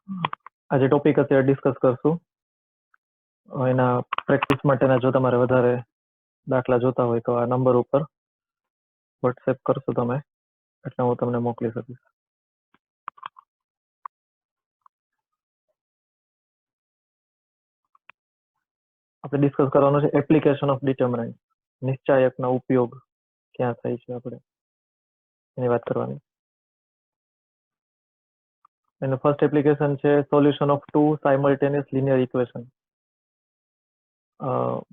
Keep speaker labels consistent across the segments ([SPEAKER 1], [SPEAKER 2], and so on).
[SPEAKER 1] આજે ટોપિક અત્યારે ડિસ્કસ કરશું. એના પ્રેક્ટિસ માટેના જો તમારે વધારે દાખલા જોતા હોય તો આ નંબર ઉપર વોટ્સએપ કરશો તમે એટલે હું તમને મોકલી શકીશ. આપણે ડિસ્કસ કરવાનું છે એપ્લિકેશન ઓફ ડિટર્મિનન્ટ, નિશ્ચાયકનો ઉપયોગ ક્યાં થાય છે આપણે એની વાત કરવાની. એનું ફર્સ્ટ એપ્લિકેશન છે solution of two simultaneous linear equation.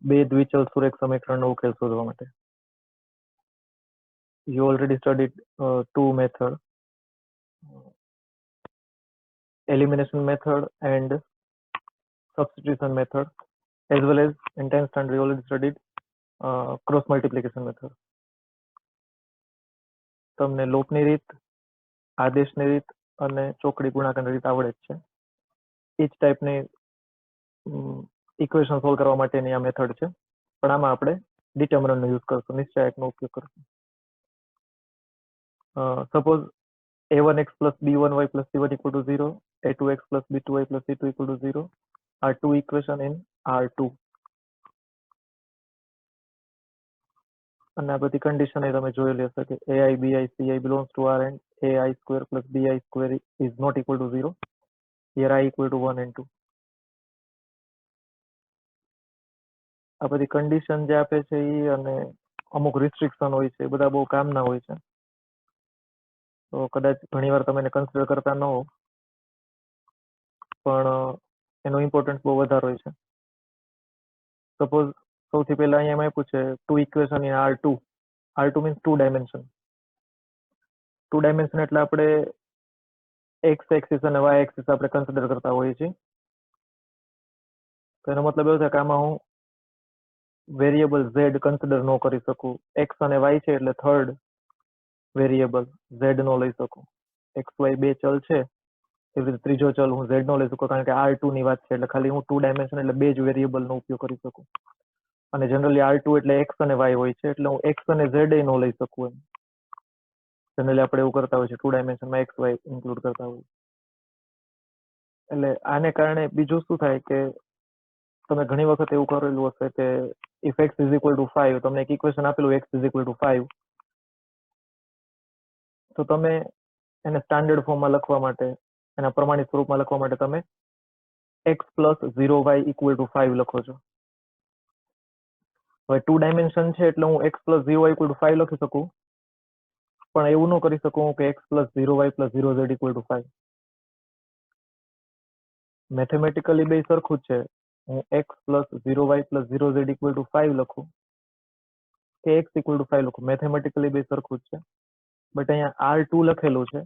[SPEAKER 1] બે દ્વિચલ સુરેખ સમીકરણનો ઉકેલ શોધવા માટે. You already studied two methods, elimination method and substitution method, as well as in 10th standard you already studied cross multiplication method. તમને લોપની રીત, આદેશની રીત અને ચોકડી ગુણાકારની રીત આવડે જ છે. each ટાઈપની ઇક્વેશન સોલ્વ કરવા માટેની આ મેથડ છે, પણ આમાં આપણે ડિટર્મિનન્ટનો યુઝ કરશું, નિશ્ચાયકનો ઉપયોગ કરશું. Suppose a1x plus b1y plus c1 equal to 0, a2x plus b2y plus c2 equal to 0 are two equation in R2. અને આ બધી કન્ડિશન તમે જોયેલી હશે કે ai bi ci belongs to R and ai square plus bi square is not equal to 0. Here I equal to 1 and 2. આ બધી condition જે આપે છે એ અને અમુક રિસ્ટ્રિક્શન હોય છે, બધા બહુ કામના હોય છે. તો કદાચ ઘણીવાર તમે એને કન્સિડર કરતા ન હો, પણ એનો ઇમ્પોર્ટન્સ બહુ વધારે હોય છે. સપોઝ સૌથી પહેલા અહીંયા એમ આપ્યું છે two equation in R2. R2 means two dimension. Two dimension એટલે આપણે એક્સ એક્સિસ અને વાય એક્સિસ આપણે કન્સિડર કરતા હોઈએ છીએ. તો એનો મતલબ એવો થાય કે આમાં હું વેરિયેબલ ઝેડ કન્સિડર ન કરી શકું. એક્સ અને વાય છે એટલે થર્ડ વેરિયેબલ ઝેડ નો લઈ શકું. એક્સ વાય બે ચલ છે, એવી રીતે ત્રીજો ચલ હું ઝેડ નો લઈ શકું, કારણ કે R2 ની વાત છે એટલે ખાલી હું ટુ ડાયમેન્શન એટલે બે જ વેરિયેબલનો ઉપયોગ કરી શકું. અને જનરલી R2 એટલે એક્સ અને વાય હોય છે એટલે હું એક્સ અને ઝેડ નો લઈ શકું. એમ જનરલી આપણે એવું કરતા હોય છે, ટુ ડાયમેન્શનમાં એક્સ વાય ઇન્ક્લુડ કરતા હોય. એટલે આને કારણે બીજું શું થાય કે તમે ઘણી વખત એવું કરેલું હશે કે if x is equal to 5, તમને એક ઇક્વેશન આપેલું એક્સ ઇઝ ઇક્વલ ટુ 5, તો તમે એને સ્ટાન્ડર્ડ ફોર્મમાં લખવા માટે, એના પ્રમાણિત સ્વરૂપમાં લખવા માટે તમે x plus 0y equal to 5 લખો છો. હવે ટુ ડાયમેન્શન છે એટલે હું x plus 0y equal to 5 લખી શકું, પણ એવું ન કરી શકું કે x plus 0y plus 0z equal to 5. Mathematically બે સરખું જ છે. હું x plus 0y plus 0z equal to 5 લખું કે એક્સ ઇક્વલ ટુ 5 લખું, મેથેમેટિકલી બે સરખું જ છે. બટ અહીંયા R2 લખેલું છે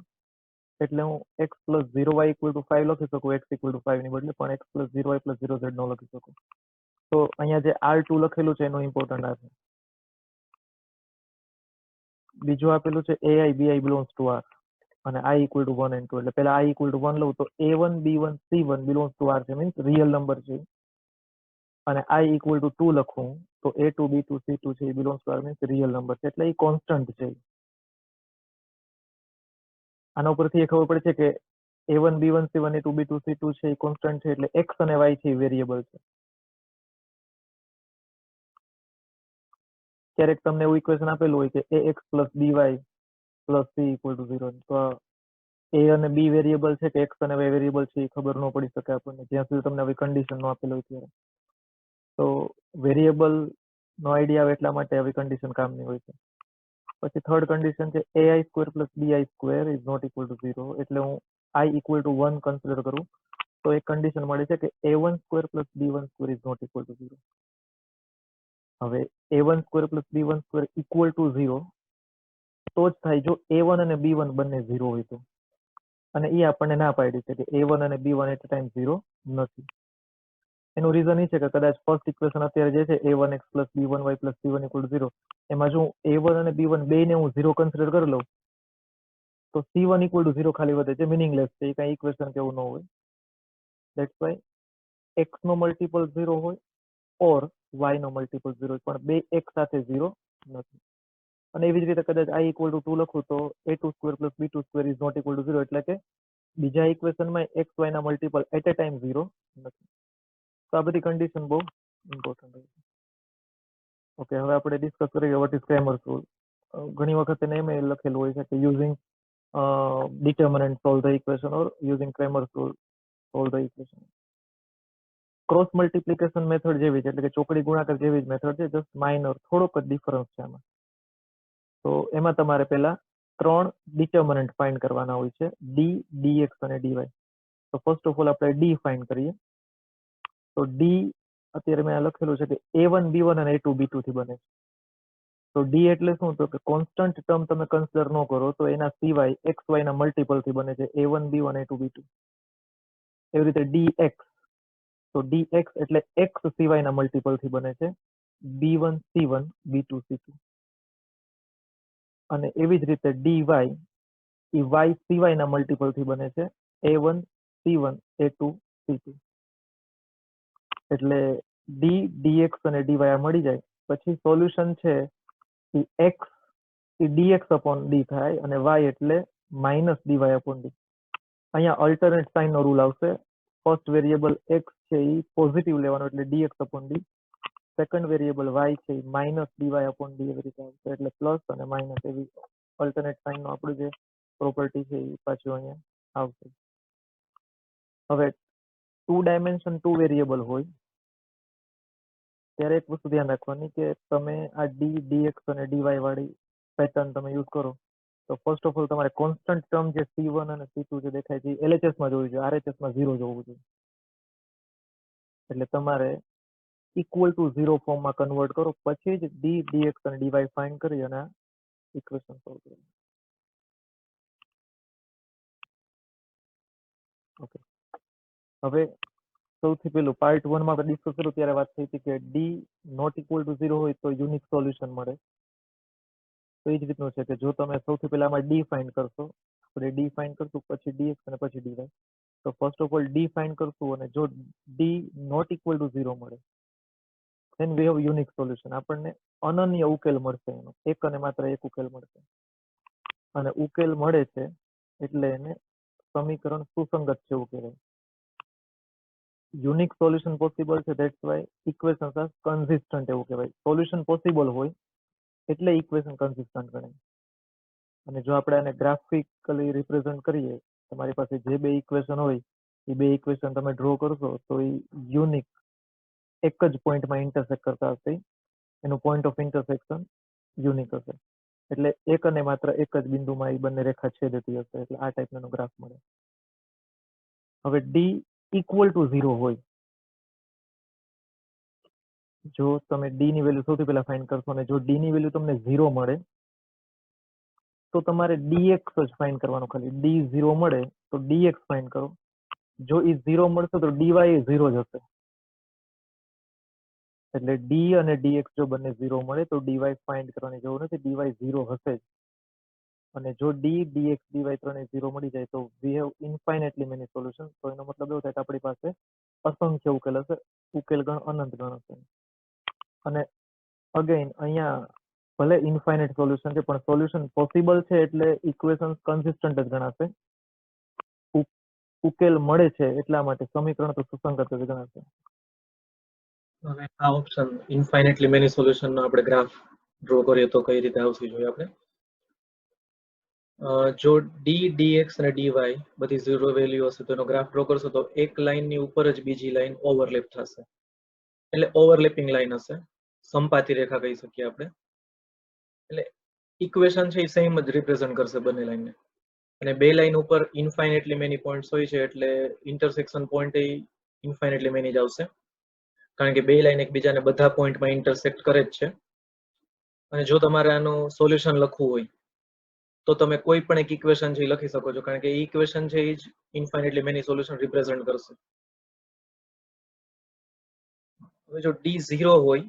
[SPEAKER 1] એટલે હું x plus 0y equal to 5 લખી શકું એક્સ ઇક્વલ ટુ 5 ની બદલે, પણ x plus 0y plus 0z ન લખી શકું. તો અહીંયા જે R2 લખેલું છે એનું ઇમ્પોર્ટન્ટ આ છે. બીજું આપેલું છે ai bi belongs to R અને i equal to 1 and 2. એટલે પહેલા i equal to 1 લઉં તો a1 b1 c1 belongs to R છે, મીન્સ રિયલ નંબર છે. અને i equal to 2 લખું તો a2 b2 c2 છે એ belongs to R, means real number છે, એટલે એ કોન્સ્ટન્ટ છે. આના ઉપરથી એ ખબર પડે છે કે a1 b1 c1 a2 b2 c2 છે એ કોન્સ્ટન્ટ છે, એટલે x અને y છે એ વેરિયેબલ છે. ક્યારેક તમને એવું ઇક્વેશન આપેલું હોય કે ax plus by plus c equal to 0, તો a અને b વેરિયેબલ છે કે x અને y વેરિયેબલ છે એ ખબર ન પડી શકે આપણને, જ્યાં સુધી તમને આવી કન્ડિશન ન આપેલું હોય ત્યારે. તો વેરિયેબલ નો આઈડિયા આવે એટલા માટે આવી કન્ડિશન કામની હોય છે. પછી થર્ડ કન્ડિશન છે ai square plus bi square is not equal to 0, એટલે હું i ઇક્વલ ટુ 1 કન્સિડર કરું તો એક કન્ડિશન મળે છે કે a1 square plus b1 square is not equal to 0. હવે a1 square plus b1 square equal to 0 તો જ થાય જો a1 અને b1 બંને 0 હોય તો, અને એ આપણને ના પાડી છે કે a1 અને b1 એટ ટાઈમ 0 નથી. એનું રીઝન એ છે કે કદાચ ફર્સ્ટ ઇક્વેશન અત્યારે જે છે a1x plus b1y plus c1 equal to 0, એમાં જો a1 અને b1 બેને હું 0 કન્સિડર કરી લઉં તો c1 ઇક્વલ ટુ 0 ખાલી વધે છે, મિનિંગલેસ છે, એ કઈ ઇક્વેશન કેવું ન હોય. ધેટ્સ વાય x નો મલ્ટિપલ 0 હોય ઓર y નો મલ્ટિપલ 0 હોય, પણ બે એક સાથે 0 નથી. અને એવી જ રીતે કદાચ i ઇક્વલ ટુ 2 લખું તો a2 square plus b2 square is not equal to 0, એટલે કે બીજા ઇક્વેશનમાં એક્સ વાય ના મલ્ટિપલ એટ એ ટાઈમ 0 નથી. તો આ બધી કન્ડિશન બહુ ઇમ્પોર્ટન્ટ હોય છે. ઓકે, હવે આપણે ડિસ્કસ કરીએ વોટ ઇઝ ક્રેમર્સ રૂલ. ઘણી વખત એને એમ લખેલું હોય છે કે using determinant solve the equation or using Cramer's rule solve the equation. Cross multiplication method જેવી છે, એટલે કે ચોકડી ગુણાકાર જેવી જ મેથડ છે, જસ્ટ માઇનર થોડોક જ ડિફરન્સ છે આમાં. તો એમાં તમારે પહેલા 3 ડિટર્મિનન્ટ ફાઇન્ડ કરવાના હોય છે, ડી, ડીએક્સ અને ડીવાય. તો ફર્સ્ટ ઓફ ઓલ આપણે ડી ફાઇન્ડ કરીએ. તો ડી અત્યારે મેં લખેલું છે કે a1 b1 અને a2 b2 થી બને છે. તો ડી એટલે શું? તો કે કોન્સ્ટન્ટ ટર્મ તમે કન્સિડર ન કરો તો એના સિવાય એક્સ વાય ના મલ્ટિપલ થી બને છે, a1 b1 a2 b2. એવી રીતે dx, તો dx એટલે x સિવાય ના મલ્ટિપલ થી બને છે, b1 c1 b2 c2. અને એવી જ રીતે dy એ y સિવાય ના મલ્ટિપલ થી બને છે, a1 c1 a2 c2. એટલે d dx અને dy આ મળી જાય પછી સોલ્યુશન છે એ x એ dx upon d થાય અને y એટલે માઇનસ dy upon d. અહીંયા અલ્ટરનેટ સાઇન નો રૂલ આવશે. ફર્સ્ટ વેરિયેબલ x છે એ પોઝિટિવ લેવાનો એટલે dx upon d. Second variable y છે એ માઇનસ dy upon d એવી રીતે આવશે, એટલે પ્લસ અને માઇનસ એવી અલ્ટરનેટ સાઇન નો આપણું જે પ્રોપર્ટી છે એ પાછું અહીંયા આવશે. હવે 2 ડાયમેન્શન 2 વેરિયેબલ હોય ત્યારે એક વસ્તુ ધ્યાન રાખવાની કે તમે આ d dx અને dy વાળી પેટર્ન તમે યુઝ કરો તો ફર્સ્ટ ઓફ ઓલ તમારે કોન્સ્ટન્ટ ટર્મ જે c1 અને c2 જે દેખાય છે LHS માં જોવું જોઈએ, RHS માં 0 જોવું જોઈએ. એટલે તમારે ઇક્વલ ટુ 0 ફોર્મમાં કન્વર્ટ કરો પછી જ d dx અને dy ફાઇન્ડ કરી અને ઇક્વેશન સોલ્વ કરો. ઓકે, હવે સૌથી પહેલું પાર્ટ 1 માં આપણે ડિસ્કસ કર્યું ત્યારે વાત થઈ હતી કે d નોટ ઇક્વલ ટુ 0 હોય તો યુનિક સોલ્યુશન મળે. તો એ જ રીતનું છે કે જો તમે સૌથી પહેલા આમાં d ફાઇન્ડ કરશો, આપણે d ફાઇન્ડ કરશું પછી dx અને પછી dy. તો first of all d find કરશું અને જો d નોટ ઇક્વલ ટુ 0 મળે then we have unique solution. આપણને અનન્ય ઉકેલ મળશે, એનો એક અને માત્ર એક ઉકેલ મળશે. અને ઉકેલ મળે છે એટલે એને સમીકરણ સુસંગત છે એવું કહેવાય. યુનિક સોલ્યુશન પોસિબલ છે, that's why equations are consistent એવું કહેવાય. સોલ્યુશન પોસિબલ હોય એટલે ઇક્વેશન કન્સિસ્ટન્ટ ગણાય. અને જો આપણે આને ગ્રાફિકલી રિપ્રેઝન્ટ કરીએ, તમારી પાસે જે બે ઇક્વેશન હોય એ બે ઇક્વેશન તમે ડ્રો કરશો તો એ યુનિક એક જ પોઈન્ટમાં ઇન્ટરસેક્ટ કરતા હશે, એનું પોઈન્ટ ઓફ ઇન્ટરસેક્શન યુનિક હશે. એટલે એક અને માત્ર એક જ બિંદુમાં એ બંને રેખા છેદતી હશે, એટલે આ ટાઈપનો ગ્રાફ મળે. હવે ડી ઇક્વલ ટુ 0 હોય, જો તમે ડી ની વેલ્યુ સૌથી પહેલા ફાઇન્ડ કરશો અને જો ડી ની વેલ્યુ તમને 0 મળે તો તમારે dx જ ફાઇન્ડ કરવાનું. ખાલી d 0 મળે તો dx ફાઇન્ડ કરો. જો એ 0 મળશે તો dy એ 0 જ હશે. એટલે d અને dx જો બંને 0 મળે તો dy ફાઇન્ડ કરવાની જરૂર નથી, dy 0 હશે જ. અને જો d dx dy ત્રણે 0 મળી જાય તો we have infinitely many solutions. તો એનો મતલબ એવો થાય કે આપણી પાસે અસંખ્ય ઉકેલ હશે, ઉકેલ ગણ અનંત ગણ હશે. અને અગેન અહીંયા ભલે ઇન્ફાઇનાઇટ સોલ્યુશન છે પણ સોલ્યુશન પોસિબલ છે એટલે ઇક્વેશન કન્સિસ્ટન્ટ જ ગણાશે. ઉકેલ મળે છે એટલા માટે સમીકરણ તો સુસંગત જ ગણાશે.
[SPEAKER 2] હવે આ ઓપ્શન ઇન્ફાઇનાઇટલી મેની સોલ્યુશન નો આપણે ગ્રાફ ડ્રો કરીએ તો કઈ રીતે આવશે જોઈએ આપણે. જો d dx અને dy બધી 0 વેલ્યુ હશે તો એનો ગ્રાફ ડ્રો કરશો તો એક લાઈનની ઉપર જ બીજી લાઈન ઓવરલેપ થશે, એટલે ઓવરલેપિંગ લાઈન હશે, સંપાતી રેખા કહી શકીએ આપણે. એટલે ઇક્વેશન છે એ સેમ જ રિપ્રેઝન્ટ કરશે બંને લાઈનને. અને બે લાઈન ઉપર ઇન્ફાઇનાઇટલી મેની પોઈન્ટ્સ હોય છે એટલે ઇન્ટરસેક્શન પોઈન્ટ એ ઇન્ફાઇનાઇટલી મેની જ આવશે, કારણ કે બે લાઈન એકબીજાને બધા પોઈન્ટમાં ઇન્ટરસેક્ટ કરે જ છે. અને જો તમારે આનું સોલ્યુશન લખવું હોય તો તમે કોઈ પણ એક ઇક્વેશન છે લખી શકો છો, કારણ કે એ ઇક્વેશન છે એ જ ઇન્ફાઇનાઇટલી મેની સોલ્યુશન રિપ્રેઝન્ટ કરશે. હવે જો d 0 હોય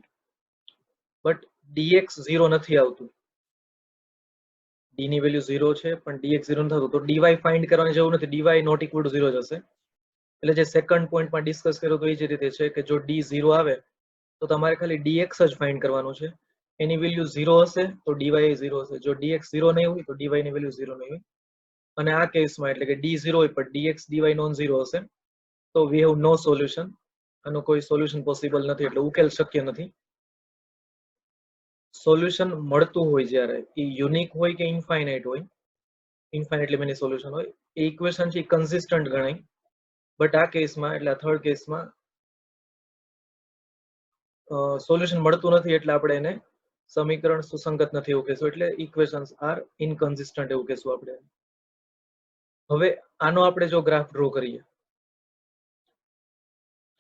[SPEAKER 2] બટ dx 0 નથી આવતું, d ની વેલ્યુ 0 છે પણ dx 0 નથી આવતું, તો dy ફાઇન્ડ કરવાની જરૂર નથી, dy નોટ ઇક્વલ ટુ 0 જ હશે. એટલે જે સેકન્ડ પોઈન્ટમાં ડિસ્કસ કર્યો તો એ જ રીતે છે કે જો d 0 આવે તો તમારે ખાલી dx જ ફાઇન્ડ કરવાનું છે. એની વેલ્યુ 0 હશે તો dy એ 0 હશે, જો dx 0 નહીં હોય તો dy ની વેલ્યુ 0 નહીં હોય. અને આ કેસમાં એટલે કે d0 હોય પણ dx dy નોન ઝીરો હશે તો વી હેવ નો સોલ્યુશન. આનું કોઈ સોલ્યુશન પોસિબલ નથી, એટલે ઉકેલ શક્ય નથી. સોલ્યુશન મળતું હોય જ્યારે એ યુનિક હોય કે ઇન્ફાઇનાઇટ હોય, ઇન્ફાઇનાઇટલી મેની સોલ્યુશન હોય, એ ઇક્વેશન છે કન્સિસ્ટન્ટ ગણાય. બટ આ કેસમાં એટલે આ થર્ડ કેસમાં સોલ્યુશન મળતું નથી, એટલે આપણે એને સમીકરણ સુસંગત નથી એવું કહેશું, એટલે ઇક્વેશન્સ આર ઇનકન્સિસ્ટન્ટ એવું કહેશું આપણે. હવે આનો આપણે જો ગ્રાફ ડ્રો કરીએ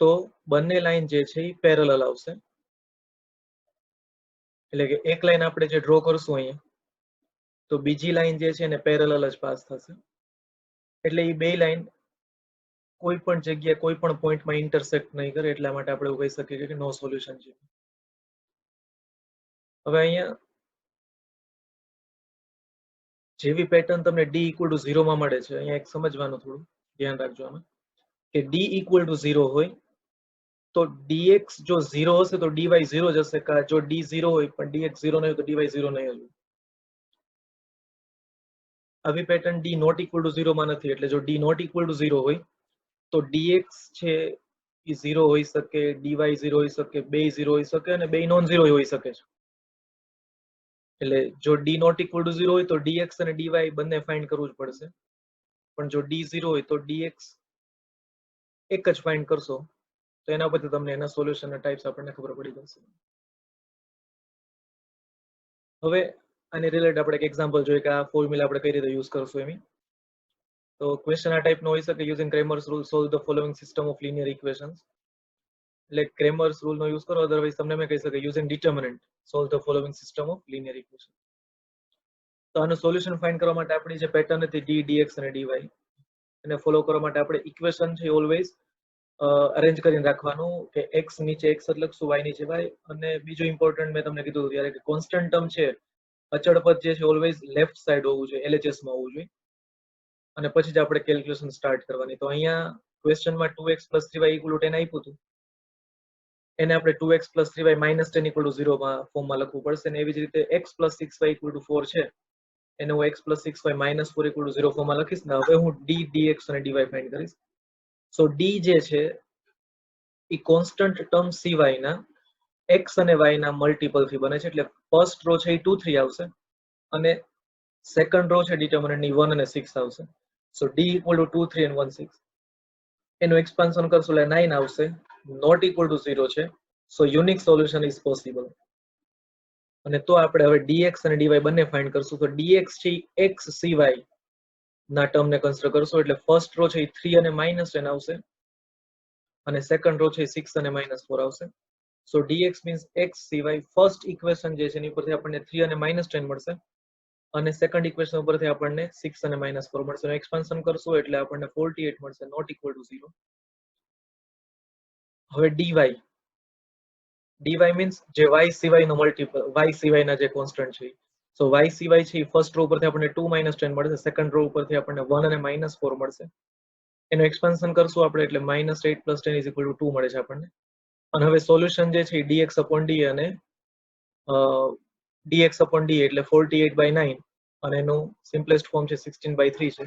[SPEAKER 2] તો બંને લાઈન જે છે એ પેરેલલ આવશે. એટલે કે એક લાઈન આપણે જે ડ્રો કરશું અહીંયા તો બીજી લાઈન જે છે એને પેરેલલ જ પાસ થશે. એટલે એ બે લાઈન કોઈ પણ જગ્યાએ કોઈ પણ પોઈન્ટમાં ઇન્ટરસેક્ટ નહીં કરે, એટલા માટે આપણે એવું કહી શકીએ કે નો સોલ્યુશન છે. હવે અહીંયા જેવી પેટર્ન તમને d ઇક્વલ ટુ 0 માં મળે છે, અહીંયા એક સમજવાનું થોડું ધ્યાન રાખજો આમાં, કે d ઇક્વલ ટુ 0 હોય તો dx જો 0 હશે તો dy 0 જ હશે, કા જો d 0 હોય પણ dx 0 નહીં હોય તો dy 0 નહીં હોય. આવી pattern d not equal to 0 માં નથી, એટલે જો d નોટ ઇક્વલ ટુ 0 હોય તો dx છે એ 0 હોઈ શકે, dy 0 હોઈ શકે, બે 0 હોઈ શકે અને બે નોન 0 હોઈ શકે છે. એટલે જો d નોટ ઇક્વલ ટુ 0 હોય તો dx અને dy બંને ફાઇન્ડ કરવું જ પડશે, પણ જો d 0 હોય તો dx એક જ ફાઇન્ડ કરશો તો એના પરથી તમને એના સોલ્યુશનના ટાઈપ્સ આપણને ખબર પડી જશે. હવે આની રિલેટેડ આપણે એક એક્ઝામ્પલ જોઈએ કે આ ફોર્મ્યુલા આપણે કઈ રીતે યુઝ કરશું એમ. તો ક્વેશ્ચન આ ટાઈપનો હોઈ શકે, using Cramer's rule solve the following system of linear equations. એટલે ક્રેમર્સ રૂલનો યુઝ કરો, અધરવાઇઝ તમને મેં કહી શકે using determinant solve the following system of linear equation. તો આનું સોલ્યુશન ફાઇન્ડ કરવા માટે આપણી જે પેટર્ન હતી d dx અને dy એને ફોલો કરવા માટે આપણે ઇક્વેશન છે ઓલવેઝ અરેન્જ કરીને રાખવાનું કે x નીચે x જ લખશું, y નીચે y, અને બીજું ઇમ્પોર્ટન્ટ મેં તમને કીધું ત્યારે કે કોન્સ્ટન્ટ ટર્મ છે, અચળ પદ જે છે ઓલવેઝ લેફ્ટ સાઈડ હોવું જોઈએ, LHS માં હોવું જોઈએ, અને પછી જ આપણે કેલ્ક્યુલેશન સ્ટાર્ટ કરવાની. તો અહીંયા ક્વેશ્ચનમાં 2x 3y = 10 આપ્યું હતું, એને આપણે 2x 3y - 10 = 0 માં ફોર્મમાં લખવું પડશે, અને એવી જ રીતે x 6y = 4 છે એને હું x 6y - 4 = 0 ફોર્મમાં લખીશ ને. હવે હું d dx અને dy ફાઇન્ડ કરીશ. સો d જે છે એ કોન્સ્ટન્ટ ટર્મ સિવાયના x અને y ના મલ્ટિપલ થી બને છે, એટલે ફર્સ્ટ રો છે એ 2 3 આવશે અને સેકન્ડ રો છે ડિટર્મિનન્ટ ની 1 અને 6 આવશે. સો d = 2 3 and 1 6. એનું એક્સપાન્શન કરશું એટલે 9 આવશે, નોટ ઇક્વલ ટુ 0 છે, સો યુનિક સોલ્યુશન ઇઝ પોસિબલ. અને તો આપણે હવે dx અને dy બંને ફાઇન્ડ કરશું. તો dx છે x સિવાય ના ટર્મને કન્સિડર કરશું, એટલે ફર્સ્ટ રો છે એ 3 અને -10 આવશે અને સેકન્ડ રો છે 6 અને -4 આવશે. સો dx મીન્સ x સિવાય ફર્સ્ટ ઇક્વેશન જે છે એની પરથી આપણને 3 અને -10 મળશે અને સેકન્ડ ઇક્વેશન ઉપરથી આપણને 6 અને -4 મળશે. એક્સપાન્શન કરશું એટલે આપણને 48 મળશે, નોટ ઇક્વલ ટુ 0. હવે dy મીન્સ જે y સિવાયનો મલ્ટિપલ, y સિવાયના જે કોન્સ્ટન્ટ છે. સો y સિવાય છે ફર્સ્ટ રો ઉપરથી આપણને 2 - 10 મળશે, સેકન્ડ રો ઉપરથી આપણને 1 અને -4 મળશે. એનું એક્સપાન્શન કરશું આપણે એટલે -8 + 10 = 2 મળે છે આપણને. અને હવે સોલ્યુશન જે છે dx/d અને dx/d એટલે 48/9 અને એનું સિમ્પલેસ્ટ ફોર્મ છે 16/3 છે.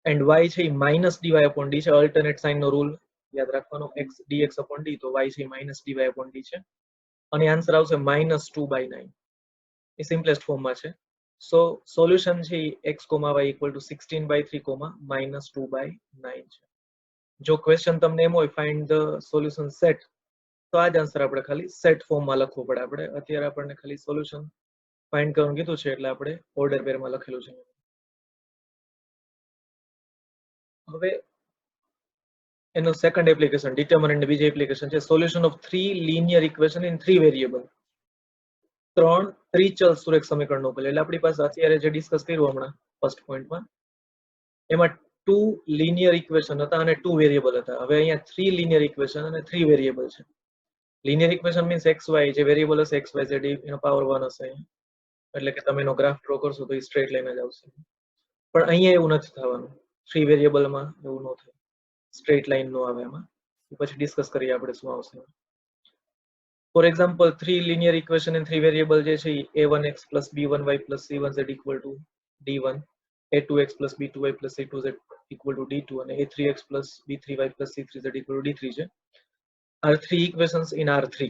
[SPEAKER 2] એન્ડ y છે -dy/d છે, અલ્ટરનેટ સાઇન નો રૂલ યાદ રાખવાનો, x dx/d તો y છે -dy/d છે, અને આન્સર આવશે -2/9. એ સિમ્પલેસ્ટ ફોર્મમાં છે. સો સોલ્યુશન છે x, y = 16/3, -2/9 છે. જો ક્વેશ્ચન તમને એમ હોય ફાઇન્ડ ધ સોલ્યુશન સેટ, તો આ જ આન્સર આપણે ખાલી સેટ ફોર્મમાં લખવું પડે. આપણે અત્યારે આપણને ખાલી સોલ્યુશન ફાઇન્ડ કરવાનું કીધું છે એટલે આપણે ઓર્ડર પેરમાં લખેલું છે. હવે એનો સેકન્ડ એપ્લિકેશન ડિટર્મિનન્ટ ની બીજી એપ્લિકેશન છે solution of 3 linear equation in 3 variable. 3 ત્રિચલ સુરેખ સમીકરણનો ઉકેલ. એટલે આપણી પાસે અત્યારે જે ડિસ્કસ કર્યું હમણાં ફર્સ્ટ પોઈન્ટમાં એમાં 2 લિનિયર ઇક્વેશન હતા અને 2 વેરિયેબલ હતા. હવે અહીંયા 3 લિનિયર ઇક્વેશન અને 3 વેરિયેબલ છે. લિનિયર ઇક્વેશન મીન્સ xy, જે વેરિયેબલ હશે xy z એનો પાવર 1 હશે, એટલે કે તમે એનો ગ્રાફ ડ્રો કરશો તો એ સ્ટ્રેટ લાઈન જ આવશે. પણ અહીંયા એવું નથી થવાનું, 3 વેરિયેબલમાં એવું ન થાય, સ્ટ્રેટ લાઈન નો આવે એમાં. પછી ડિસ્કસ કરીએ આપણે શું આવશે. For example 3 linear equation in 3 variable જે છે a1x + b1y + c1z = d1, a2x plus b2y plus c2z equal to d2 અને a3x plus b3y plus c3z equal to d3 છે. are three equations in R3.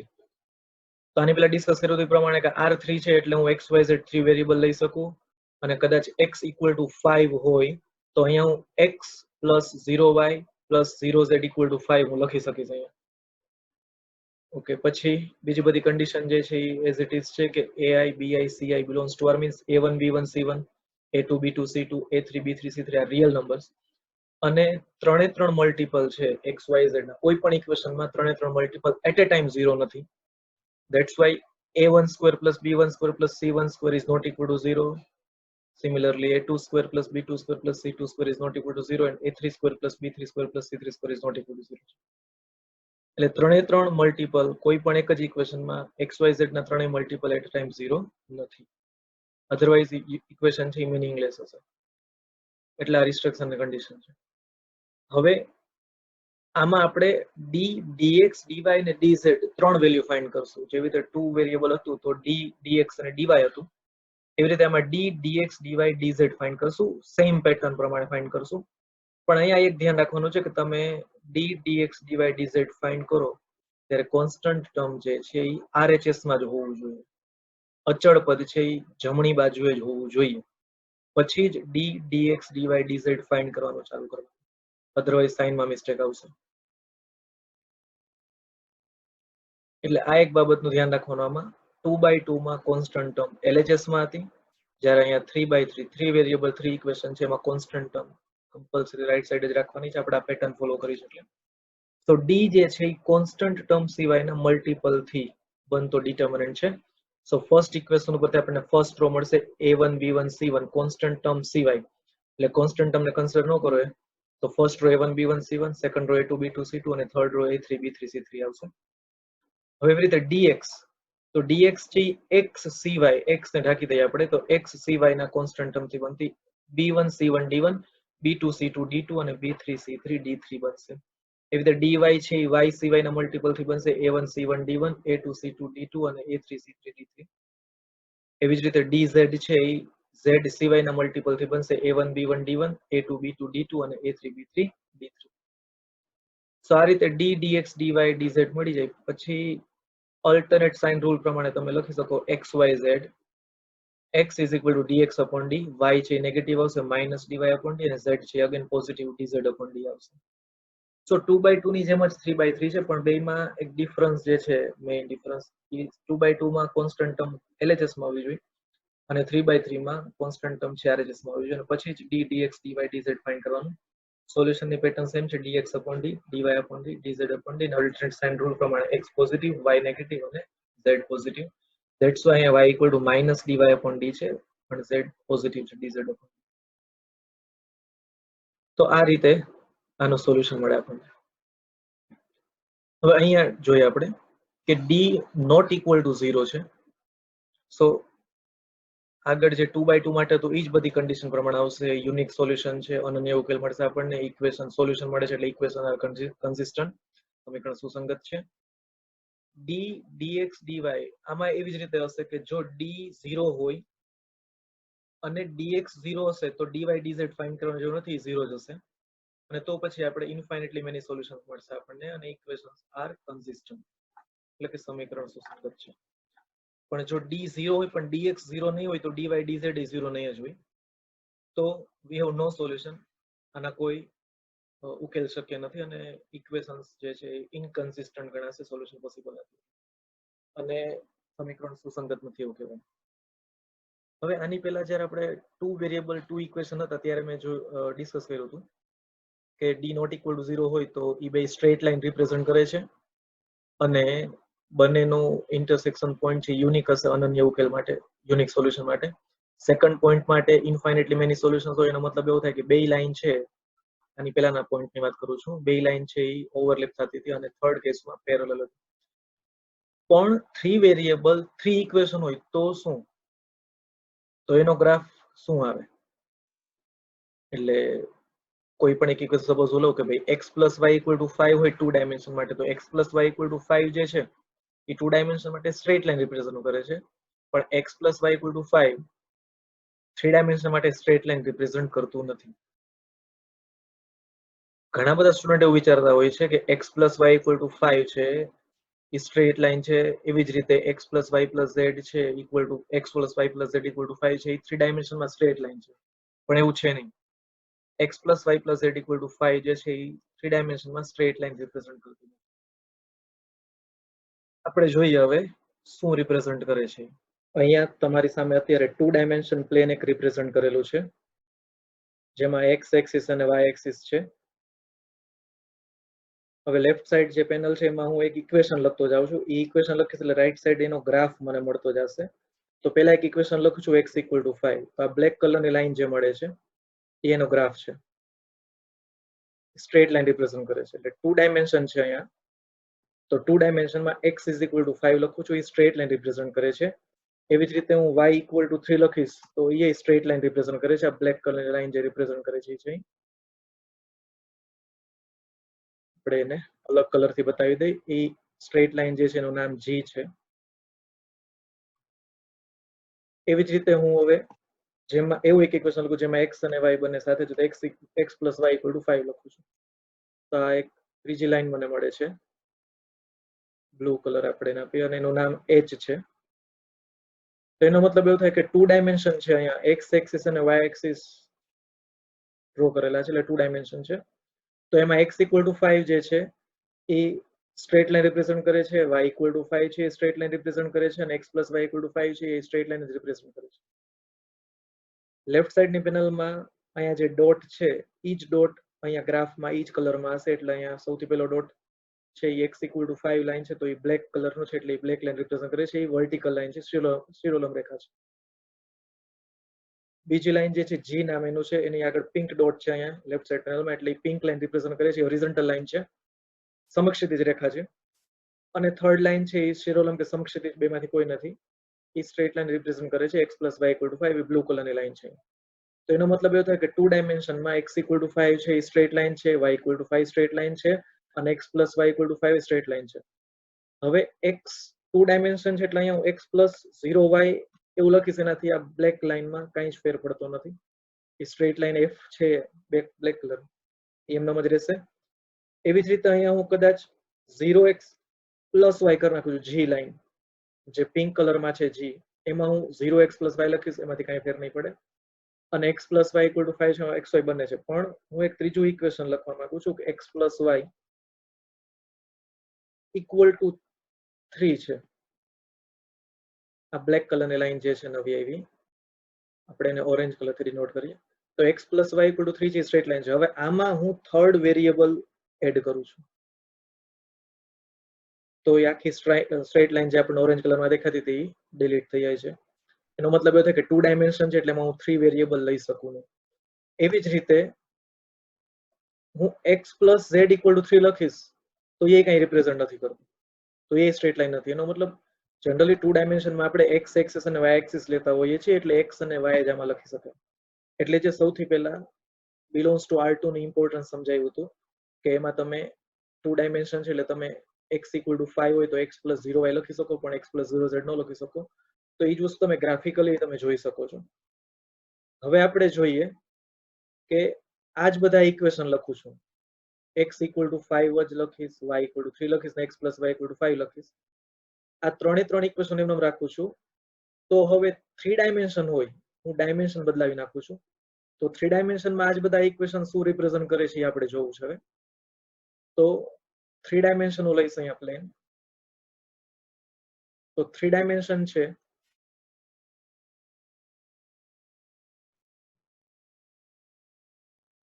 [SPEAKER 2] તો આની પહેલા discuss કર્યું એ પ્રમાણે કે R3 છે એટલે હું xyz 3 વેરિયેબલ લઈ શકું અને કદાચ x equal to 5 હોય તો અહીંયા હું x plus 0y plus 0z equal to 5 હું લખી શકીશ અહીંયા. ઓકે, પછી બીજી બધી કન્ડિશન જે છે એઝ ઇટ ઇઝ છે કે ai bi ci belongs to r means a1 b1 c1 a2 b2 c2 a3 b3 c3 આ રિયલ નંબર્સ અને ત્રણે ત્રણ મલ્ટીપલ છે xyz ના કોઈ પણ ઇક્વેશનમાં ત્રણે ત્રણ મલ્ટીપલ એટ એ ટાઈમ 0 નથી. That's why a1 square plus b1 square plus c1 square is not equal to 0. Similarly, a2 square plus b2 square plus c2 square is not equal to 0 and a3 square plus b3 square plus c3 square is not equal to 0. એટલે ત્રણે ત્રણ multiple કોઈ પણ એક જ ઇક્વેશનમાં xyz ના ત્રણેય multiple at time 0 નથી. અધરવાઇઝ ઇક્વેશન છે મીનિંગલેસ હશે. એટલે આ રિસ્ટ્રિક્શન ની કન્ડિશન છે. હવે આમાં આપણે d dx dy અને dz ત્રણ વેલ્યુ ફાઇન્ડ કરશું. જેવી રીતે 2 વેરિયેબલ હતું તો d dx અને dy હતું એવી રીતે આમાં d dx dy dz find કરશું. સેમ પેટર્ન પ્રમાણે ફાઇન્ડ કરશું. પણ અહીંયા એક ધ્યાન રાખવાનું છે કે તમે d dx dy dz find કરો ત્યારે કોન્સ્ટન્ટ ટર્મ જે છે એ RHS માં જ હોવું જોઈએ. અચળ પદ છે એ જમણી બાજુએ જ હોવું જોઈએ. પછી જ d dx dy dz find કરવાનું ચાલુ કરવાનું. અધરવાઇઝ સાઇનમાં મિસ્ટેક આવશે. એટલે આ એક બાબતનું ધ્યાન રાખવાનું. આમાં 2/2 માં કોન્સ્ટન્ટ ટર્મ LHS માં હતી જ્યારે અહીંયા 3/3 3 વેરિયેબલ 3 ઇક્વેશન છે એમાં constant term compulsory right side જ રાખવાની છે. આપણે આ પેટર્ન ફોલો કરી શકીએ. તો d જે છે એ કોન્સ્ટન્ટ ટર્મ સિવાયના મલ્ટીપલ થી બનતો ડિટર્મિનન્ટ છે. સો ફર્સ્ટ ઇક્વેશન ઉપરથી આપણને ફર્સ્ટ રો મળશે a1 b1 c1 constant term સિવાય. એટલે કોન્સ્ટન્ટ ટર્મને કન્સિડર ન કરો તો first row a1 b1 c1 second row a2 b2 c2 અને third row a3 b3 c3 આવશે. હવે એવી રીતે dx તો dx છે x સિવાય x ને ઢાંકી દઈએ આપણે તો x સિવાય ના કોન્સ્ટન્ટ ટર્મ થી બનતી b1 c1 d1 b2 c2 d2 અને b3 c3 d3 બનશે. એવી રીતે dy છે y સિવાયના મલ્ટીપલ થી બનશે a1 c1 d1 a2 c2 d2 અને a3 c3 d3. એવી જ રીતે dz છે z સિવાયના મલ્ટીપલ થી બનશે a1 b1 d1 a2 b2 d2 અને a3 b3 d3. સો આ રીતે d dx dy dz મળી જાય. પછી અલ્ટરનેટ સાઇન રૂલ પ્રમાણે તમે લખી શકો xyz x is equal to dx upon d, y છે નેગેટિવ આવશે minus dy upon d અને z છે again positive dz upon d આવશે. સો 2/2 ની જેમ જ 3/3 છે પણ બેમાં એક ડિફરન્સ જે છે મેઇન ડિફરન્સ એ 2/2 માં કોન્સ્ટન્ટ ટર્મ LHS માં આવવી જોઈએ અને 3/3 માં કોન્સ્ટન્ટ ટર્મ છે RHS માં આવવી જોઈએ અને પછી જ d dx dy dz find કરવાનું. સોલ્યુશન ની પેટર્ન સેમ છે dx upon d dy upon d dz upon d અને અલ્ટરનેટ સાઇન રૂલ પ્રમાણે x પોઝિટિવ y નેગેટિવ અને z પોઝિટિવ. ધેટ્સ વાય અહીંયા y equal to minus dy upon d છે પણ z positive છે dz upon d. તો આ રીતે આનો સોલ્યુશન મળે આપણને. હવે અહીંયા જોઈએ આપણે કે d નોટ ઇક્વલ ટુ 0 છે. સો આગળ જે 2/2 માટે તો એ જ બધી કન્ડિશન પ્રમાણે આવશે. યુનિક સોલ્યુશન છે, અનન્ય ઉકેલ મળશે આપણને, ઇક્વેશન સોલ્યુશન મળે છે એટલે ઇક્વેશન આર કન્સિસ્ટન્ટ, સમીકરણ સુસંગત છે. d dx dy આમાં એવી જ રીતે હશે કે જો d 0 હોય અને dx 0 હશે તો dy dz ફાઇન્ડ કરવાની જરૂર નથી, 0 જ હશે અને તો પછી આપણે ઇન્ફાઇનેટલી મેની સોલ્યુશન્સ મળશે આપણને અને ઇક્વેશન્સ આર કન્સિસ્ટન્ટ એટલે કે સમીકરણ સુસંગત છે. પણ જો d 0 હોય પણ dx 0 નહીં હોય તો dy dz એ 0 નહીં જ હોય. તો વી હેવ નો સોલ્યુશન. આના કોઈ ઉકેલ શક્ય નથી અને ઇક્વેશન્સ જે છે ઇનકન્સિસ્ટન્ટ ગણાશે, સોલ્યુશન પોસિબલ નથી અને સમીકરણ સુસંગત નથી એવું કહેવાય. હવે આની પહેલા જ્યારે આપણે 2 વેરિયેબલ 2 ઇક્વેશન હતા ત્યારે મેં જો ડિસ્કસ કર્યું હતું કે d નોટ ઇક્વલ ટુ 0 હોય તો એ બે સ્ટ્રેટ લાઇન રિપ્રેઝન્ટ કરે છે અને બંનેનો ઇન્ટરસેક્શન પોઈન્ટ છે યુનિક હશે અનન્ય ઉકેલ માટે, યુનિક સોલ્યુશન માટે. સેકન્ડ પોઈન્ટ માટે ઇન્ફાઇનેટલી મેની સોલ્યુશન્સ હોય એનો મતલબ એવો થાય કે બે લાઇન છે, આની પહેલાના પોઈન્ટની વાત કરું છું, બે લાઇન છે એ ઓવરલેપ થતી હતી અને થર્ડ કેસમાં પેરેલલ હતી. પણ 3 વેરિયેબલ 3 ઇક્વેશન હોય તો શું? તો એનો ગ્રાફ શું આવે? એટલે કોઈ પણ એક ઇક્વેશન સપોઝ લો કે ભાઈ x + y = 5 હોય 2 ડાયમેન્શન માટે તો x + y = 5 જે છે એ 2 ડાયમેન્શન માટે સ્ટ્રેટ લાઇન રિપ્રેઝન્ટ કરે છે. પણ x + y = 5 3 ડાયમેન્શન માટે સ્ટ્રેટ લાઈન રિપ્રેઝન્ટ કરતું નથી. ઘણા બધા સ્ટુડન્ટ એવું વિચારતા હોય છે કે x + y = 5 છે એ સ્ટ્રેટ લાઈન છે, એવી જ રીતે x + y + z છે x + y + z = 5 છે એ 3 ડાયમેન્શનમાં સ્ટ્રેટ લાઈન છે, પણ એવું છે નહીં. x + y + z = 5 જે છે એ 3 ડાયમેન્શનમાં સ્ટ્રેટ લાઈન રિપ્રેઝન્ટ કરતું નથી. આપણે જોઈએ હવે શું રિપ્રેઝન્ટ કરે છે. અહીંયા તમારી સામે અત્યારે 2 ડાયમેન્શન પ્લેન એક રિપ્રેઝન્ટ કરેલું છે, જેમાં x એક્સિસ અને y એક્સિસ છે. હવે લેફ્ટ સાઈડ જે પેનલ છે એમાં હું એક ઇક્વેશન લખતો જાઉં છું. એ ઇક્વેશન લખીશ એટલે રાઈટ સાઈડ એનો ગ્રાફ મને મળતો જશે. તો પહેલા એક ઇક્વેશન લખું છું x = 5. તો આ બ્લેક કલરની લાઈન જે મળે છે એ એનો ગ્રાફ છે, સ્ટ્રેટ લાઈન રિપ્રેઝન્ટ કરે છે. એટલે 2 ડાયમેન્શન છે અહીંયા. તો 2 ડાયમેન્શનમાં x = 5 લખું છું, એ સ્ટ્રેટ લાઈન રિપ્રેઝન્ટ કરે છે. એવી જ રીતે હું y = 3 લખીશ તો એ સ્ટ્રેટ લાઈન રિપ્રેઝન્ટ કરે છે. આ બ્લેક કલરની લાઈન જે રિપ્રેઝન્ટ કરે છે આપણે એને અલગ કલરથી બતાવી દઈ. એ સ્ટ્રેટ લાઈન જે છે એનું નામ g છે. એવી જ રીતે હું હવે જેમાં એવું એક ઇક્વેશન લખું જેમાં x અને y બંને સાથે છે, તો x + y = 5 લખું છું. તો આ એક ત્રીજી લાઈન મને મળે છે, બ્લુ કલર આપણે એને આપીએ અને એનું નામ h છે. તો એનો મતલબ એવું થાય કે 2 ડાયમેન્શન છે અહીંયા, x એક્સિસ અને y એક્સિસ ડ્રો કરેલા છે, એટલે 2 ડાયમેન્શન છે. તો એમાં x = 5 જે છે એ સ્ટ્રેટ લાઈન રિપ્રેઝન્ટ કરે છે, y = 5 છે એ સ્ટ્રેટ લાઈન રિપ્રેઝન્ટ કરે છે, અને x + y = 5 છે એ સ્ટ્રેટ લાઈન રિપ્રેઝન્ટ કરે છે. લેફ્ટ સાઈડની પેનલમાં અહીંયા જે ડોટ છે ઈ જ ડોટ અહીંયા ગ્રાફમાં ઈ જ કલરમાં હશે, એટલે અહીંયા સૌથી પહેલો ડોટ છે એ x = 5 લાઈન છે, તો એ બ્લેક કલરનો છે એટલે એ બ્લેક લાઈન રિપ્રેઝન્ટ કરે છે. એ વર્ટિકલ લાઈન છે, શિરોલંબ રેખા છે. બીજી લાઈન જે છે g નામ એનું છે, એની આગળ પિંક ડોટ છે અહીંયા લેફ્ટ સાઈડ પેનલમાં, એટલે એ પિંક લાઈન રિપ્રેઝન્ટ કરે છે. હોરિઝોન્ટલ લાઈન છે, સમક્ષિતિજ રેખા છે. અને થર્ડ લાઈન છે એ શિરોલંબ કે સમક્ષિતિજ બેમાંથી કોઈ નથી, એ સ્ટ્રેટ લાઈન રિપ્રેઝન્ટ કરે છે. x + y = 5 એ બ્લુ કલરની લાઈન છે. તો એનો મતલબ એવો થાય કે 2 ડાયમેન્શનમાં x = 5 છે એ સ્ટ્રેટ લાઈન છે, y = 5 સ્ટ્રેટ લાઈન છે, અને x + y = 5 સ્ટ્રેટ લાઈન છે. હવે x 2 ડાયમેન્શન છે એટલે અહીંયા હું x + 0y એવું લખીશ, એનાથી આ બ્લેક લાઈનમાં કંઈ જ ફેર પડતો નથી. એ સ્ટ્રેટ લાઈન f છે બ્લેક કલર એમનામ જ રહેશે. એવી જ રીતે અહીંયા હું કદાચ 0x + y કરી નાખું છું, g લાઈન જે પિંક કલરમાં છે g, એમાં હું 0x + y લખીશ, એમાંથી કાંઈ ફેર નહીં પડે. અને x + y = 5 છે, x y બંને છે, પણ હું એક ત્રીજું ઇક્વેશન લખવા માંગુ છું કે x + y = 3 છે. આ બ્લેક કલરની લાઈન જે છે નવી આવી, આપણે એને ઓરેન્જ કલરથી ડિનોટ કરીએ. તો x + y = 3 છે સ્ટ્રેટ લાઈન છે. હવે આમાં હું થર્ડ વેરિયેબલ એડ કરું છું, તો એ આખી સ્ટ્રેટ લાઈન જે આપણે ઓરેન્જ કલરમાં દેખાતી હતી એ ડિલીટ થઈ જાય છે. એનો મતલબ એ થાય કે 2 ડાયમેન્શન છે એટલે એમાં હું 3 વેરિયેબલ લઈ શકું નહીં. એવી જ રીતે હું x + z = 3 લખીશ તો એ કંઈ રિપ્રેઝન્ટ નથી કરતું, તો એ સ્ટ્રેટ લાઈન નથી. એનો મતલબ જનરલી 2 ડાયમેન્શનમાં આપણે x એક્સિસ અને y એક્સિસ લેતા હોઈએ છીએ, એટલે x અને y જ આમાં લખી શકાય. એટલે જે સૌથી પહેલા બિલોંગ્સ ટુ R2 ની ઇમ્પોર્ટન્સ સમજાવ્યું હતું કે એમાં તમે 2 ડાયમેન્શન છે એટલે તમે x = 5 હોય તો x + 0y લખી શકો, પણ x + 0z ન લખી શકો. તો એ જ વસ્તુ તમે ગ્રાફિકલી તમે જોઈ શકો છો. હવે આપણે જોઈએ કે આ જ બધા ઇક્વેશન લખું છું, x = 5 જ લખીશ, y = 3 લખીશ, ને x + y = 5 લખીશ. આ ત્રણ ઇક્વેશન એમ રાખું છું. તો હવે 3 ડાયમેન્શન હોય, હું ડાયમેન્શન બદલાવી નાખું છું. તો 3 ડાયમેન્શનમાં આ જ બધા ઇક્વેશન શું રિપ્રેઝન્ટ કરે છે એ આપણે જોવું છે. હવે તો 3 ડાયમેન્શન હું લઈશ અહીંયા પ્લેન. તો 3 ડાયમેન્શન છે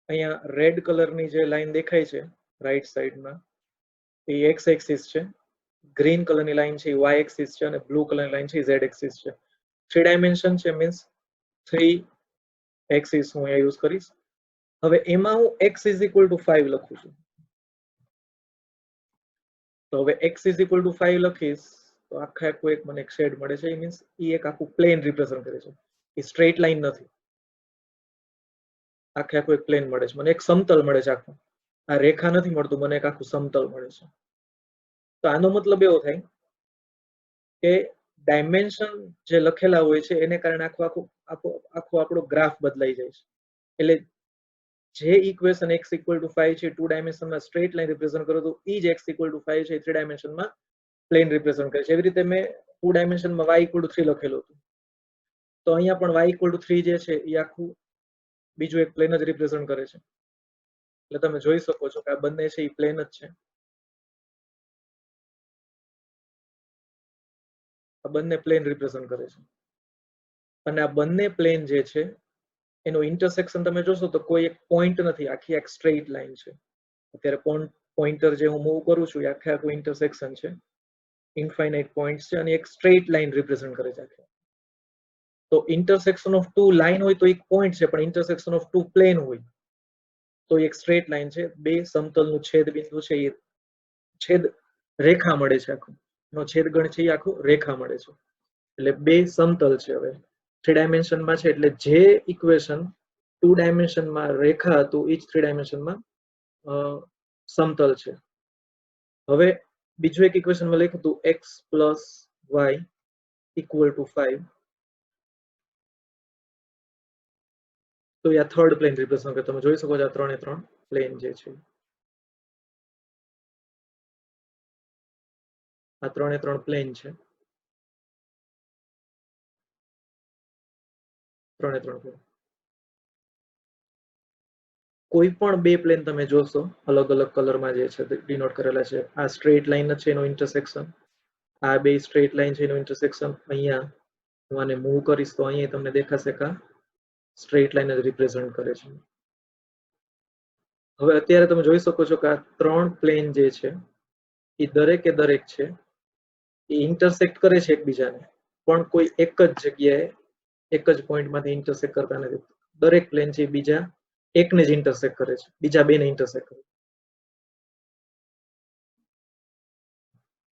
[SPEAKER 2] અહીંયા રેડ કલરની જે લાઈન દેખાય છે રાઈટ સાઈડમાં એ x એક્સિસ છે, ગ્રીન કલરની લાઈન છે એ y એક્સિસ છે, અને બ્લુ કલરની લાઈન છે એ z એક્સિસ છે. 3 ડાયમેન્શન છે મીન્સ 3 એક્સિસ હું અહીંયા યુઝ કરીશ. હવે એમાં હું x = 5 લખું છું. તો હવે x = 5 લખીશ તો આખું એક મને એક શેડ મળે છે, એ મીન્સ એ એક આખું પ્લેન રિપ્રેઝન્ટ કરે છે, એ સ્ટ્રેટ લાઈન નથી. આખું એક પ્લેન મળે છે મને, એક સમતલ મળે છે આખું. આ રેખા નથી મળતું મને, એક આખું સમતલ મળે છે. તો આનો મતલબ એવો થાય કે ડાયમેન્શન જે લખેલા હોય છે એને કારણે આખો આપણો ગ્રાફ બદલાઈ જાય છે. એટલે જે ઇક્વેશન x = 5 છે 2 ડાયમેન્શનમાં સ્ટ્રેટ લાઈન રિપ્રેઝન્ટ કરો તો એ જ x = 5 છે 3 ડાયમેન્શનમાં પ્લેન રિપ્રેઝન્ટ કરે છે. એવી રીતે મેં 2 ડાયમેન્શનમાં y = 3 લખેલું હતું, તો અહીંયા પણ y = 3 જે છે એ આખું બીજું એક પ્લેન જ રિપ્રેઝન્ટ કરે છે. એટલે તમે જોઈ શકો છો કે આ બંને છે એ પ્લેન જ છે. આ બંને પ્લેન રિપ્રેઝન્ટ કરે છે અને આ બંને પ્લેન જે છે એનો ઇન્ટરસેક્શન તમે જોશો તો કોઈ એક પોઈન્ટ નથી, આખી એક સ્ટ્રેટ લાઈન છે. અત્યારે પોઈન્ટર જે હું મૂવ કરું છું એ આખું ઇન્ટરસેક્શન છે, ઇન્ફાઇનાઇટ પોઈન્ટ્સ છે અને એક સ્ટ્રેટ લાઈન રિપ્રેઝન્ટ કરે છે. તો ઇન્ટરસેક્શન ઓફ ટુ લાઈન હોય તો એક પોઈન્ટ છે, પણ ઇન્ટરસેક્શન ઓફ ટુ પ્લેન હોય તો એક સ્ટ્રેટ લાઈન છે. બે સમતલનું છેદ બિંદુ છે એ છેદ રેખા મળે છે, આખું નો છેદગણ છે એ આખું રેખા મળે છે. એટલે બે સમતલ છે. હવે 3 ડાયમેન્શનમાં છે એટલે જે ઇક્વેશન 2 ડાયમેન્શનમાં રેખા હતું એ જ 3 ડાયમેન્શનમાં સમતલ છે. હવે બીજું એક ઇક્વેશનમાં લખ્યું હતું x + y = 5, તો આ થર્ડ પ્લેન રિપ્રેઝન્ટ કરે. તમે જોઈ શકો છો આ 3 એ 3 પ્લેન જે છે આ 3 એ 3 પ્લેન છે. 3 એ 3 પ્લેન. કોઈ પણ બે પ્લેન તમે જોશો અલગ અલગ કલરમાં જે છે ડિનોટ કરેલા છે, આ સ્ટ્રેટ લાઈન છે એનો ઇન્ટરસેક્શન, આ બે સ્ટ્રેટ લાઈન છે એનો ઇન્ટરસેક્શન. અહીંયા હું આને મૂવ કરીશ તો અહીંયા તમને દેખાશે કે સ્ટ્રેટ લાઈન જ રિપ્રેઝન્ટ કરે છે. હવે અત્યારે તમે જોઈ શકો છો કે આ 3 પ્લેન જે છે એ દરેક છે એ ઇન્ટરસેક્ટ કરે છે એકબીજાને, પણ કોઈ એક જ જગ્યાએ એક જ પોઈન્ટમાંથી ઇન્ટરસેક્ટ કરતા નથી. દરેક પ્લેન છે બીજા એકને જ ઇન્ટરસેક્ટ કરે છે, બીજા બેને ઇન્ટરસેક્ટ કરે.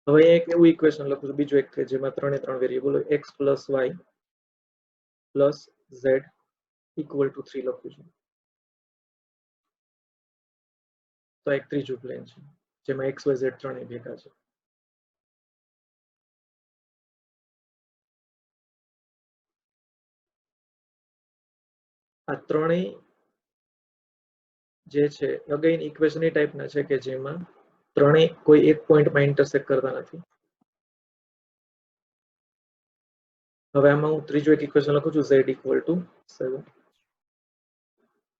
[SPEAKER 2] હવે એક એવું ઇક્વેશન લખું છું બીજું એક છે જેમાં 3 એ 3 વેરિયેબલ હોય, x + y + z = 3 લખું છું. તો એક ત્રીજું પ્લેન છે જેમાં x y z ત્રણેય ભેગા છે. આ ત્રણેય જે છે અગેન ઇક્વેશન એ ટાઈપના છે કે જેમાં ત્રણેય કોઈ એક પોઈન્ટમાં ઇન્ટરસેક્ટ કરતા નથી. હવે આમાં હું ત્રીજું એક ઇક્વેશન લખું છું z = 7.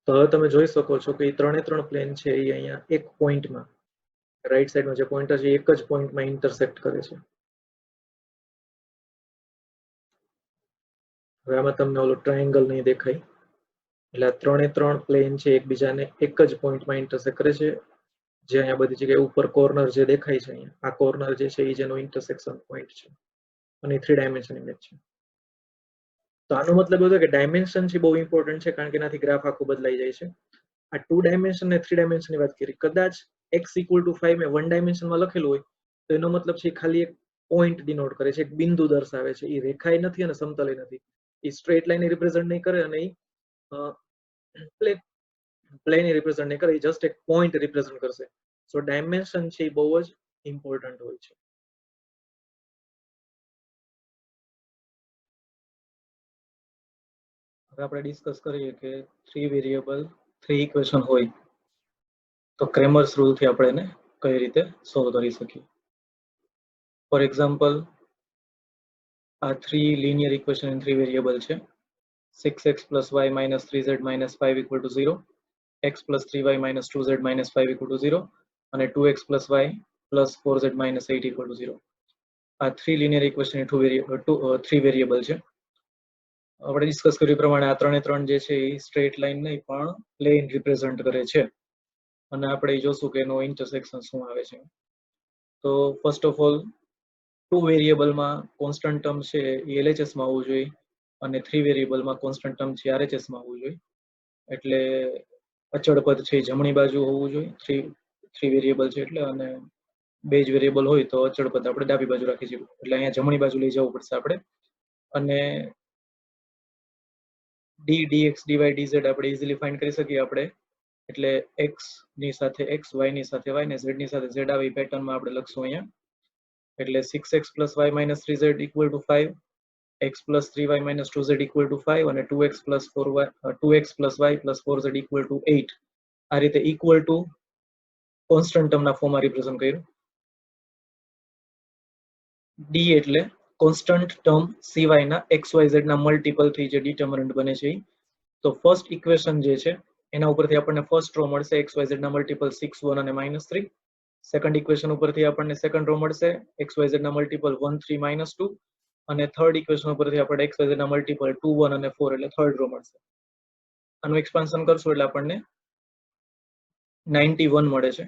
[SPEAKER 2] તો હવે તમે જોઈ શકો છો કે 3 એ 3 પ્લેન છે એ અહીંયા એક પોઈન્ટમાં રાઈટ સાઈડનો જે પોઈન્ટર છે એક જ પોઈન્ટમાં ઇન્ટરસેક્ટ કરે છે. હવે આમાં તમને ઓલો ટ્રાયેંગલ નહીં દેખાય, એટલે આ 3 એ 3 પ્લેન છે એકબીજાને એક જ પોઈન્ટમાં ઇન્ટરસેક્ટ કરે છે. જે અહીંયા બધી જગ્યાએ ઉપર કોર્નર જે દેખાય છે અહીંયા આ કોર્નર જે છે એ જેનો ઇન્ટરસેક્શન પોઈન્ટ છે અને 3 ડાયમેન્શન ઇમેજ છે. તો આનો મતલબ એવું છે કે ડાયમેન્શન છે બહુ ઇમ્પોર્ટન્ટ છે, કારણ કે એનાથી ગ્રાફ આખું બદલાઈ જાય છે. આ 2 ડાયમેન્શન ને 3 ડાયમેન્શનની વાત કરી, કદાચ x = 5 મેં 1 ડાયમેન્શનમાં લખેલું હોય તો એનો મતલબ છે ખાલી એક પોઈન્ટ ડિનોટ કરે છે, એક બિંદુ દર્શાવે છે. એ રેખાય નથી અને સમતલે નથી, એ સ્ટ્રેટ લાઈન રિપ્રેઝન્ટ નહીં કરે અને એ પ્લેન રિપ્રેઝન્ટ નહીં કરે, એ જસ્ટ એક પોઈન્ટ રિપ્રેઝન્ટ કરશે. સો ડાયમેન્શન છે એ બહુ જ ઇમ્પોર્ટન્ટ હોય છે. હવે આપણે ડિસ્કસ કરીએ કે 3 વેરિયેબલ 3 ઇક્વેશન હોય તો ક્રેમર્સ રૂલથી આપણે એને કઈ રીતે સોલ્વ કરી શકીએ. ફોર એક્ઝામ્પલ આ 3 લિનિયર ઇક્વેશન ઇન 3 વેરિયેબલ છે. 6x + y - 3z - 5 = 0, x + 3y - 2z - 5 = 0 અને 2x + y + 4z - 8 = 0. આ 3 લિનિયર ઇક્વેશન ઇન 3 વેરિયેબલ છે. આપણે ડિસ્કસ કર્યું પ્રમાણે આ 3 એ 3 જે છે એ સ્ટ્રેટ લાઈન નહીં પણ પ્લેન રિપ્રેઝન્ટ કરે છે અને આપણે જોશું કે એનો ઇન્ટરસેક્શન શું આવે છે. તો ફર્સ્ટ ઓફ ઓલ 2 વેરિયેબલમાં કોન્સ્ટન્ટ ટર્મ છે એ LHS માં હોવું જોઈએ અને 3 વેરિયેબલમાં કોન્સ્ટન્ટ ટર્મ છે RHS માં હોવું જોઈએ. એટલે અચળ પદ છે જમણી બાજુ હોવું જોઈએ 3 વેરિયેબલ છે એટલે, અને બે જ વેરિયેબલ હોય તો અચળ પદ આપણે ડાબી બાજુ રાખી છીએ. એટલે અહીંયા જમણી બાજુ લઈ જવું પડશે આપણે. અને d dx dy dz આપણે ઈઝીલી ફાઇન્ડ કરી શકીએ આપણે. એટલે x ની સાથે x, y ની સાથે y ને z ની સાથે z આવી પેટર્નમાં આપણે લખશું અહીંયા. એટલે 6x plus y minus 3z equal to 5, x plus 3y minus 2z equal to 5 અને 2x plus 4y 2x plus y plus 4z equal to 8 આ રીતે equal to કોન્સ્ટન્ટ ટર્મના ફોર્મમાં રિપ્રેઝન્ટ કર્યું. d એટલે કોન્સ્ટન્ટ ટર્મ સિવાયના xyz ના multiple થી જે ડિટર્મિનન્ટ બને છે. તો ફર્સ્ટ ઇક્વેશન જે છે એના ઉપરથી આપણને ફર્સ્ટ રો મળશે xyz ના મલ્ટીપલ 6 1 અને -3. સેકન્ડ ઇક્વેશન ઉપરથી આપણને સેકન્ડ રો મળશે xyz ના મલ્ટીપલ 1 3 -2 અને થર્ડ ઇક્વેશન ઉપરથી આપણે xyz ના મલ્ટીપલ 2 1 અને 4 એટલે થર્ડ રો મળશે. આનું એક્સપાન્શન કરશું એટલે આપણને 91 મળે છે.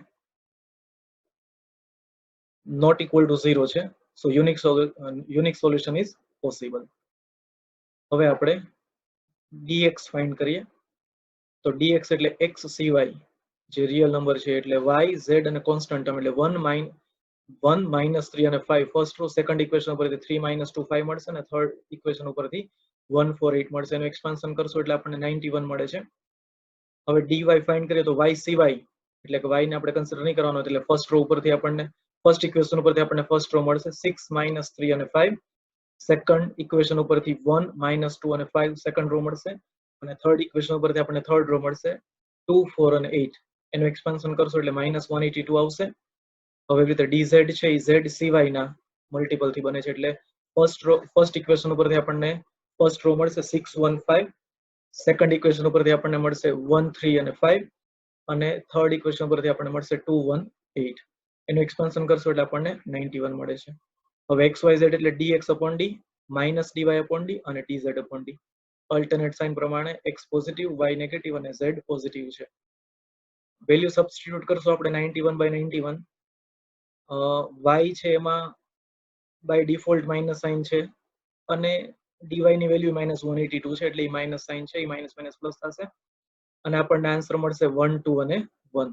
[SPEAKER 2] નોટ ઇક્વલ ટુ 0 છે. સો યુનિક સોલ્યુશન ઇઝ પોસિબલ. હવે આપણે dx ફાઇન્ડ કરીએ. તો dx એટલે x સિવાય જે રિયલ નંબર છે એટલે y z અને કોન્સ્ટન્ટ ટર્મ એટલે 1 -3 અને 5 ફર્સ્ટ રો. સેકન્ડ ઇક્વેશન ઉપરથી 3 -2 5 મળશે અને થર્ડ ઇક્વેશન ઉપરથી 1 4 8 મળશે. એનું એક્સપાન્શન કરશું એટલે આપણને 91 મળે છે. હવે dy ફાઇન્ડ કરીએ તો y સિવાય એટલે કે y ને આપણે કન્સિડર નહીં કરવાનો એટલે ફર્સ્ટ રો ઉપરથી આપણને ફર્સ્ટ ઇક્વેશન ઉપરથી આપણને ફર્સ્ટ રો મળશે 6 -3 અને 5. સેકન્ડ ઇક્વેશન ઉપરથી 1 -2 અને 5 સેકન્ડ રો મળશે અને થર્ડ ઇક્વેશન ઉપરથી આપણને થર્ડ રો મળશે 2 4 અને 8. એનું એક્સપાન્શન કરશો એટલે -182 આવશે. હવે એવી રીતે dz છે એ z સિવાયના મલ્ટીપલ થી બને છે એટલે ફર્સ્ટ ઇક્વેશન ઉપરથી આપણને ફર્સ્ટ રો મળશે 6 1 5. સેકન્ડ ઇક્વેશન ઉપરથી આપણને મળશે 1 3 અને 5 અને થર્ડ ઇક્વેશન ઉપરથી આપણને મળશે 2 1 8. એનું એક્સપાન્શન કરશો એટલે આપણને 91 મળે છે. હવે xyz એટલે dx upon d minus dy upon d અને dz upon d. Alternate sign પ્રમાણે x પોઝિટિવ y નેગેટિવ અને z પોઝિટિવ છે. વેલ્યુ સબસ્ટિટ્યુટ કરશો આપણે 91/91. y છે એમાં બાય ડિફોલ્ટ માઇનસ સાઇન છે અને dy ની વેલ્યુ -182 છે એટલે એ માઇનસ સાઇન છે એ માઇનસ માઇનસ પ્લસ થશે અને આપણને આન્સર મળશે 1 2 અને 1.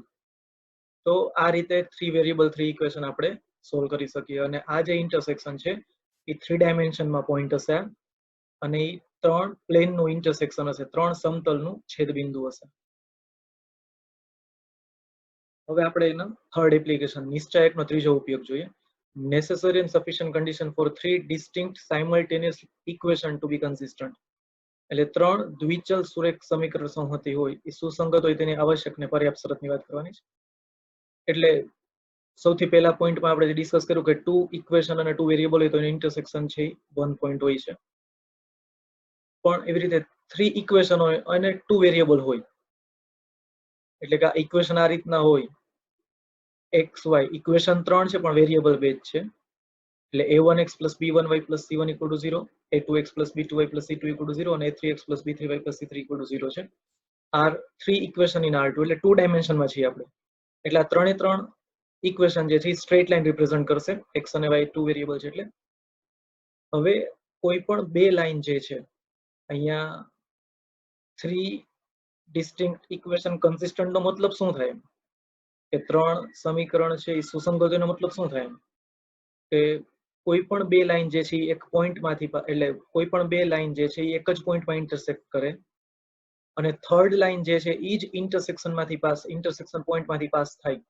[SPEAKER 2] તો આ રીતે 3 વેરિયેબલ 3 ઇક્વેશન આપણે સોલ્વ કરી શકીએ અને આ જે ઇન્ટરસેક્શન છે એ 3 ડાયમેન્શનમાં પોઈન્ટ હશે અને એ 3 પ્લેનનું ઇન્ટરસેક્શન હશે, 3 સમતલનું છેદબિંદુ હશે. હવે આપણે એનો થર્ડ એપ્લિકેશન નિશ્ચાયકનો ત્રીજો ઉપયોગ જોઈએ. necessary and sufficient condition for 3 distinct simultaneous equation to be consistent. એટલે 3 દ્વિચલ સુરેખ સમીકરણ સંહતિ હોય એ સુસંગત હોય તેની આવશ્યક ને પર્યાપ્ત શરતની વાત કરવાની છે. એટલે સૌથી પહેલા પોઈન્ટમાં આપણે ડિસ્કસ કર્યું કે 2 ઇક્વેશન અને 2 વેરિયેબલ હોય તો એનું ઇન્ટરસેક્શન છે 1 પોઈન્ટ હોય છે. પણ એવી રીતે 3 ઇક્વેશન હોય અને 2 વેરિયેબલ હોય એટલે કે આ ઇક્વેશન આ રીતના હોય x y ઇક્વેશન 3 છે પણ વેરિયેબલ 2 જ છે એટલે a1x plus b1y plus c1 equal to 0, a2x plus b2y plus c2 equal to 0 અને a3x plus b3y plus c3 equal to 0 છે. આર 3 ઇક્વેશન ઇન R2 એટલે 2 ડાયમેન્શનમાં છીએ આપણે. એટલે આ 3 ઇક્વેશન જે છે સ્ટ્રેટ લાઈન રિપ્રેઝન્ટ કરશે x અને y 2 વેરિયેબલ છે એટલે. હવે કોઈ પણ બે લાઈન જે છે અહીંયા 3 ડિસ્ટિંક્ટ ઇક્વેશન કન્સિસ્ટન્ટ નો મતલબ શું થાય કે 3 સમીકરણ છે એ સુસંગત નો મતલબ શું થાય કે કોઈ પણ બે લાઈન જે છે એક પોઈન્ટમાંથી એટલે કોઈ પણ બે લાઈન જે છે એક જ પોઈન્ટમાં ઇન્ટરસેક્ટ કરે અને થર્ડ લાઈન જે છે એ જ ઇન્ટરસેક્શન પોઈન્ટમાંથી પાસ થાય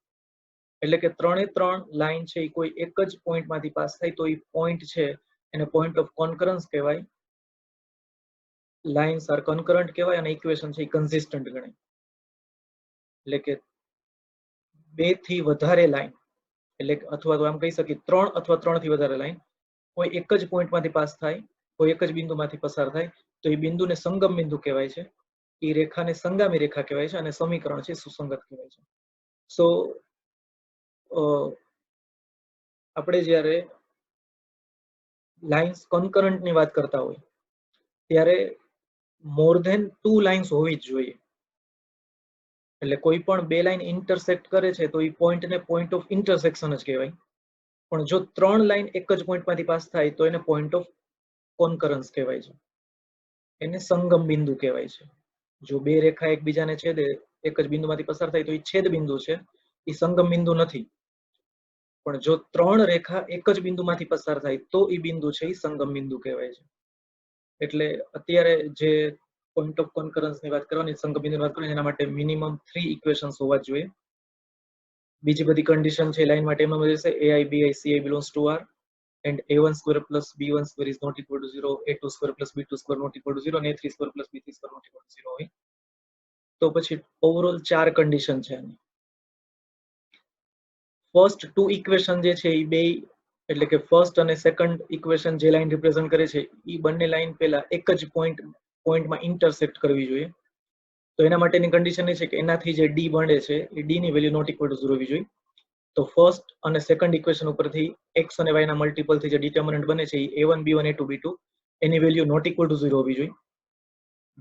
[SPEAKER 2] એટલે કે 3 લાઈન છે એ કોઈ એક જ પોઈન્ટમાંથી પાસ થાય તો એ પોઈન્ટ છે એને પોઈન્ટ ઓફ કોન્કરન્સ કહેવાય. લાઇન્સ આર કન્કરન્ટ કહેવાય અને ઇક્વેશન છે એ કન્સિસ્ટન્ટ ગણાય. એટલે કે 2 થી વધારે લાઈન એટલે અથવા તો આમ કહી શકીએ 3 અથવા 3 થી વધારે લાઈન કોઈ એક જ પોઈન્ટમાંથી પાસ થાય, કોઈ એક જ બિંદુમાંથી પસાર થાય તો એ બિંદુને સંગમ બિંદુ કહેવાય છે. એ રેખાને સંગામી રેખા કહેવાય છે અને સમીકરણ છે સુસંગત કહેવાય છે. સો આપણે જ્યારે લાઇન્સ કન્કરન્ટ ની વાત કરતા હોય ત્યારે મોર ધેન 2 લાઇન્સ હોવી જ જોઈએ. એટલે કોઈ પણ બે લાઈન ઇન્ટરસેક્ટ કરે છે તો એ પોઈન્ટને પોઈન્ટ ઓફ ઇન્ટરસેક્શન જ કહેવાય. પણ જો 3 લાઈન એક જ પોઈન્ટમાંથી પાસ થાય તો એને પોઈન્ટ ઓફ કોન્કરન્સ કહેવાય છે, એને સંગમ બિંદુ કહેવાય છે. જો બે રેખા એકબીજાને છેદે એક જ બિંદુમાંથી પસાર થાય તો એ છેદ બિંદુ છે, એ સંગમ બિંદુ નથી. પણ જો 3 રેખા એક જ બિંદુમાંથી પસાર થાય તો એ બિંદુ છે એ સંગમ બિંદુ કહેવાય છે. એટલે અત્યારે જે પોઈન્ટ ઓફ કોન્કરન્સ ની વાત કરવાની, સંગમ બિંદુની વાત કરવાની, એના માટે મિનિમમ 3 ઇક્વેશન્સ હોવા જોઈએ. બીજી બધી કન્ડિશન છે લાઈન માટે એમાં રહેશે ai bi ci belongs to R and a1 square plus b1 square is not equal to 0, a2 square plus b2 square not equal to 0 and a3 square plus b3 square not equal to 0 હોય તો પછી overall 4 condition છે આની. First two equation જે છે એ બે એટલે કે ફર્સ્ટ અને સેકન્ડ ઇક્વેશન જે લાઈન રિપ્રેઝન્ટ કરે છે એ બંને લાઈન પહેલા એક જ પોઈન્ટમાં ઇન્ટરસેક્ટ કરવી જોઈએ. તો એના માટેની કન્ડિશન એ છે કે એનાથી જે ડી બને છે એ ડી ની વેલ્યુ નોટ ઇક્વલ ટુ 0 હોવી જોઈએ. તો ફર્સ્ટ અને સેકન્ડ ઇક્વેશન ઉપરથી x અને y ના મલ્ટીપલથી જે ડિટર્મિનન્ટ બને છે એ a1 b1 a2 b2 એની વેલ્યુ નોટ ઇક્વલ ટુ 0 હોવી જોઈએ.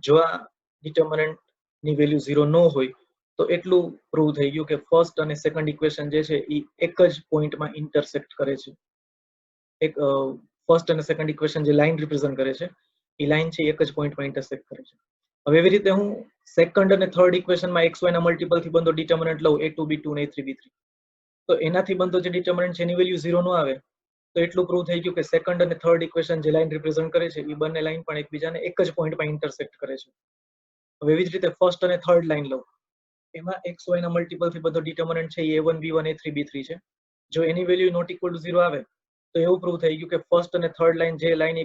[SPEAKER 2] જો આ ડિટર્મિનન્ટ ની વેલ્યુ 0 ન હોય તો એટલું પ્રૂવ થઈ ગયું કે ફર્સ્ટ અને સેકન્ડ ઇક્વેશન જે છે એ એક જ પોઈન્ટમાં ઇન્ટરસેક્ટ કરે છે. એક ફર્સ્ટ અને સેકન્ડ ઇક્વેશન જે લાઈન રિપ્રેઝન્ટ કરે છે એ લાઈન છે એક જ પોઈન્ટમાં ઇન્ટરસેક્ટ કરે છે. હવે એવી રીતે હું સેકન્ડ અને થર્ડ ઇક્વેશનમાં x y ના મલ્ટીપલથી બંધો ડિટર્મિનન્ટ લઉં a2 b2 અને a3 b3 તો એનાથી બંધો જે ડિટર્મિનન્ટ છે એની વેલ્યુ 0 ન આવે તો એટલું પ્રૂવ થઈ ગયું કે સેકન્ડ અને થર્ડ ઇક્વેશન જે લાઈન રિપ્રેઝન્ટ કરે છે એ બંને લાઈન પણ એકબીજાને એક જ પોઈન્ટમાં ઇન્ટરસેક્ટ કરે છે. હવે એવી જ રીતે ફર્સ્ટ અને થર્ડ લાઈન લઉં એમાં x y ના મલ્ટીપલથી બધો ડિટર્મિનન્ટ છે એ a1 b1 a3 b3 છે. જો એની વેલ્યુ નોટ ઇક્વલ ટુ 0 આવે તો એવું પ્રૂવ થઈ ગયું કે ફર્સ્ટ અને થર્ડ લાઈન જે લાઈન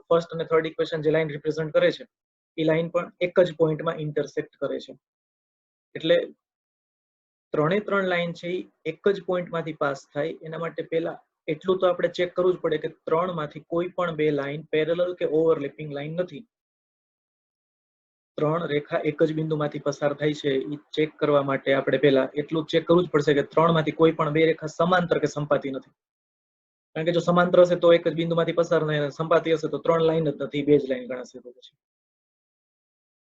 [SPEAKER 2] ફર્સ્ટ અને થર્ડ ઇક્વેશન જે લાઈન રિપ્રેઝન્ટ કરે છે એ લાઈન પણ એક જ પોઈન્ટમાં ઇન્ટરસેક્ટ કરે છે. એટલે ત્રણે ત્રણ લાઈન છે એ એક જ પોઈન્ટમાંથી પાસ થાય એના માટે પહેલા એટલું તો આપણે ચેક કરવું જ પડે કે ત્રણમાંથી કોઈ પણ બે લાઈન પેરેલલ કે ઓવરલેપિંગ લાઈન નથી. ત્રણ રેખા એક જ બિંદુમાંથી પસાર થાય છે એ ચેક કરવા માટે આપણે પહેલા એટલું ચેક કરવું જ પડશે કે ત્રણમાંથી કોઈ પણ બે રેખા સમાંતર કે સંપાતી નથી. કારણ કે જો સમાંતર હશે તો એક જ બિંદુમાંથી પસાર થાય, સંપાતી હશે તો ત્રણ લાઈન જ નથી, બે જ લાઈન ગણાશે. તો પછી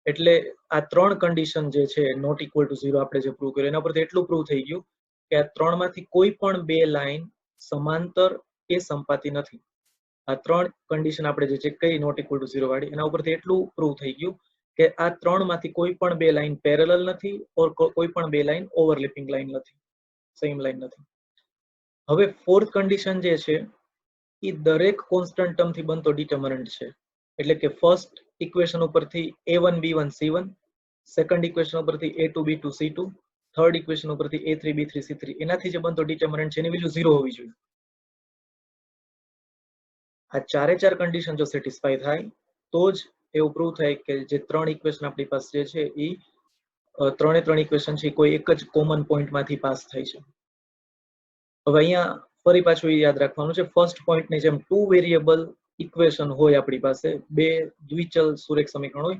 [SPEAKER 2] એટલે આ ત્રણ કન્ડિશન જે છે નોટ ઇક્વલ ટુ 0 આપણે જે પ્રૂવ કર્યું એના પરથી એટલું પ્રૂવ થઈ ગયું કે આ ત્રણમાંથી કોઈ પણ બે લાઈન સમાંતર કે સંપાતી નથી. આ ત્રણ કન્ડિશન આપણે જે ચેક કરી નોટ ઇક્વલ ટુ 0 વાળી એના ઉપરથી એટલું પ્રૂવ થઈ ગયું કે આ ત્રણમાંથી કોઈ પણ બે લાઈન પેરેલલ નથી ઓર કોઈ પણ બે લાઈન ઓવરલેપિંગ લાઈન નથી, સેમ લાઈન નથી. હવે ફોર્થ કન્ડિશન જે છે એ દરેક કોન્સ્ટન્ટ ટર્મથી બનતો ડિટર્મિનન્ટ છે. એટલે કે ફર્સ્ટ ઇક્વેશન ઉપરથી a1 b1 c1, second equation ઉપરથી a2 b2 c2, third equation ઉપરથી a3 b3 c3 એનાથી જે બનતો ડિટર્મિનન્ટ છે એની વેલ્યુ 0 હોવી જોઈએ. આ ચારે ચાર કન્ડિશન જો સેટિસ્ફાય થાય તો જ એવું પ્રૂવ થાય કે જે ત્રણ ઇક્વેશન આપણી પાસે જે છે એ ત્રણે ત્રણ ઇક્વેશન છે કોઈ એક જ કોમન પોઈન્ટમાંથી પાસ થાય છે. હવે અહીંયા ફરી પાછું એ યાદ રાખવાનું છે ફર્સ્ટ પોઈન્ટની જેમ ટુ વેરિયેબલ ઇક્વેશન હોય આપણી પાસે, બે દ્વિચલ સુરેખ સમીકરણ હોય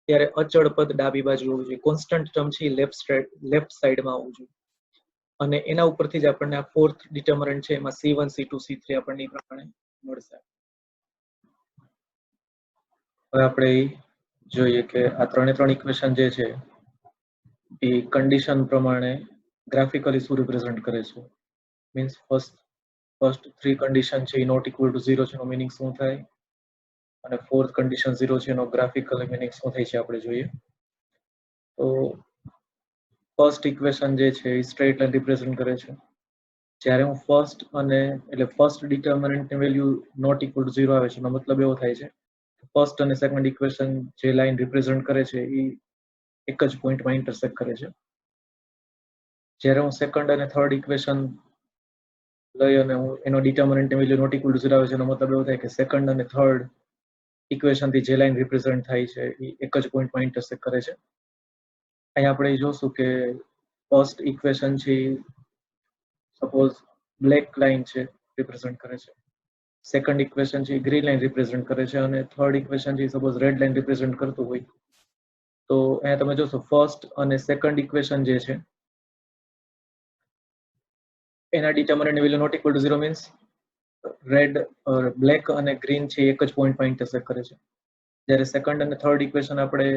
[SPEAKER 2] ત્યારે અચળ પદ ડાબી બાજુ હોવું જોઈએ, કોન્સ્ટન્ટ ટર્મ છે લેફ્ટ સાઈડમાં આવવું જોઈએ. અને એના ઉપરથી જ આપણને આ ફોર્થ ડિટર્મિનન્ટ છે એમાં c1 c2 c3 આપણને એ પ્રમાણે મળશે. હવે આપણે જોઈએ કે આ ત્રણે ત્રણ ઇક્વેશન જે છે એ કન્ડિશન પ્રમાણે ગ્રાફિકલી શું રિપ્રેઝન્ટ કરે છે. મીન્સ ફર્સ્ટ થ્રી કન્ડિશન છે એ નોટ ઇક્વલ ટુ 0 છે એનો મીનિંગ શું થાય અને ફોર્થ કન્ડિશન 0 છે એનો ગ્રાફિકલી મીનિંગ શું થાય છે આપણે જોઈએ. તો ફર્સ્ટ ઇક્વેશન જે છે એ સ્ટ્રેટ લાઈન રિપ્રેઝન્ટ કરે છે. જ્યારે હું ફર્સ્ટ અને એટલે ફર્સ્ટ ડિટર્મિનન્ટની વેલ્યુ નોટ ઇક્વલ ટુ 0 આવે છે એનો મતલબ એવો થાય છે ફર્સ્ટ અને સેકન્ડ ઇક્વેશન જે લાઈન રિપ્રેઝન્ટ કરે છે એ એક જ પોઈન્ટમાં ઇન્ટરસેક્ટ કરે છે. જ્યારે હું સેકન્ડ અને થર્ડ ઇક્વેશન લઈ અને હું એનો ડિટર્મિનન્ટની વેલ્યુ નોટ ઇક્વલ ટુ 0 આવે છે એનો મતલબ એવો થાય કે સેકન્ડ અને થર્ડ ઇક્વેશનથી જે લાઈન રિપ્રેઝન્ટ થાય છે એ એક જ પોઈન્ટમાં ઇન્ટરસેક્ટ કરે છે. અહીંયા આપણે જોશું કે ફર્સ્ટ ઇક્વેશન છે સપોઝ બ્લેક લાઈન છે રિપ્રેઝન્ટ કરે છે, સેકન્ડ ઇક્વેશન છે ગ્રીન લાઈન રિપ્રેઝન્ટ કરે છે અને થર્ડ ઇક્વેશન છે સપોઝ રેડ લાઈન રિપ્રેઝન્ટ કરતું હોય તો અહીંયા તમે જોશો ફર્સ્ટ અને સેકન્ડ ઇક્વેશન જે છે એના ડિટર્મિનન્ટની value not equal to 0 means red black અને ગ્રીન છે એક જ પોઈન્ટમાં ઇન્ટરસેક્ટ કરે છે. જ્યારે સેકન્ડ અને થર્ડ ઇક્વેશન આપણે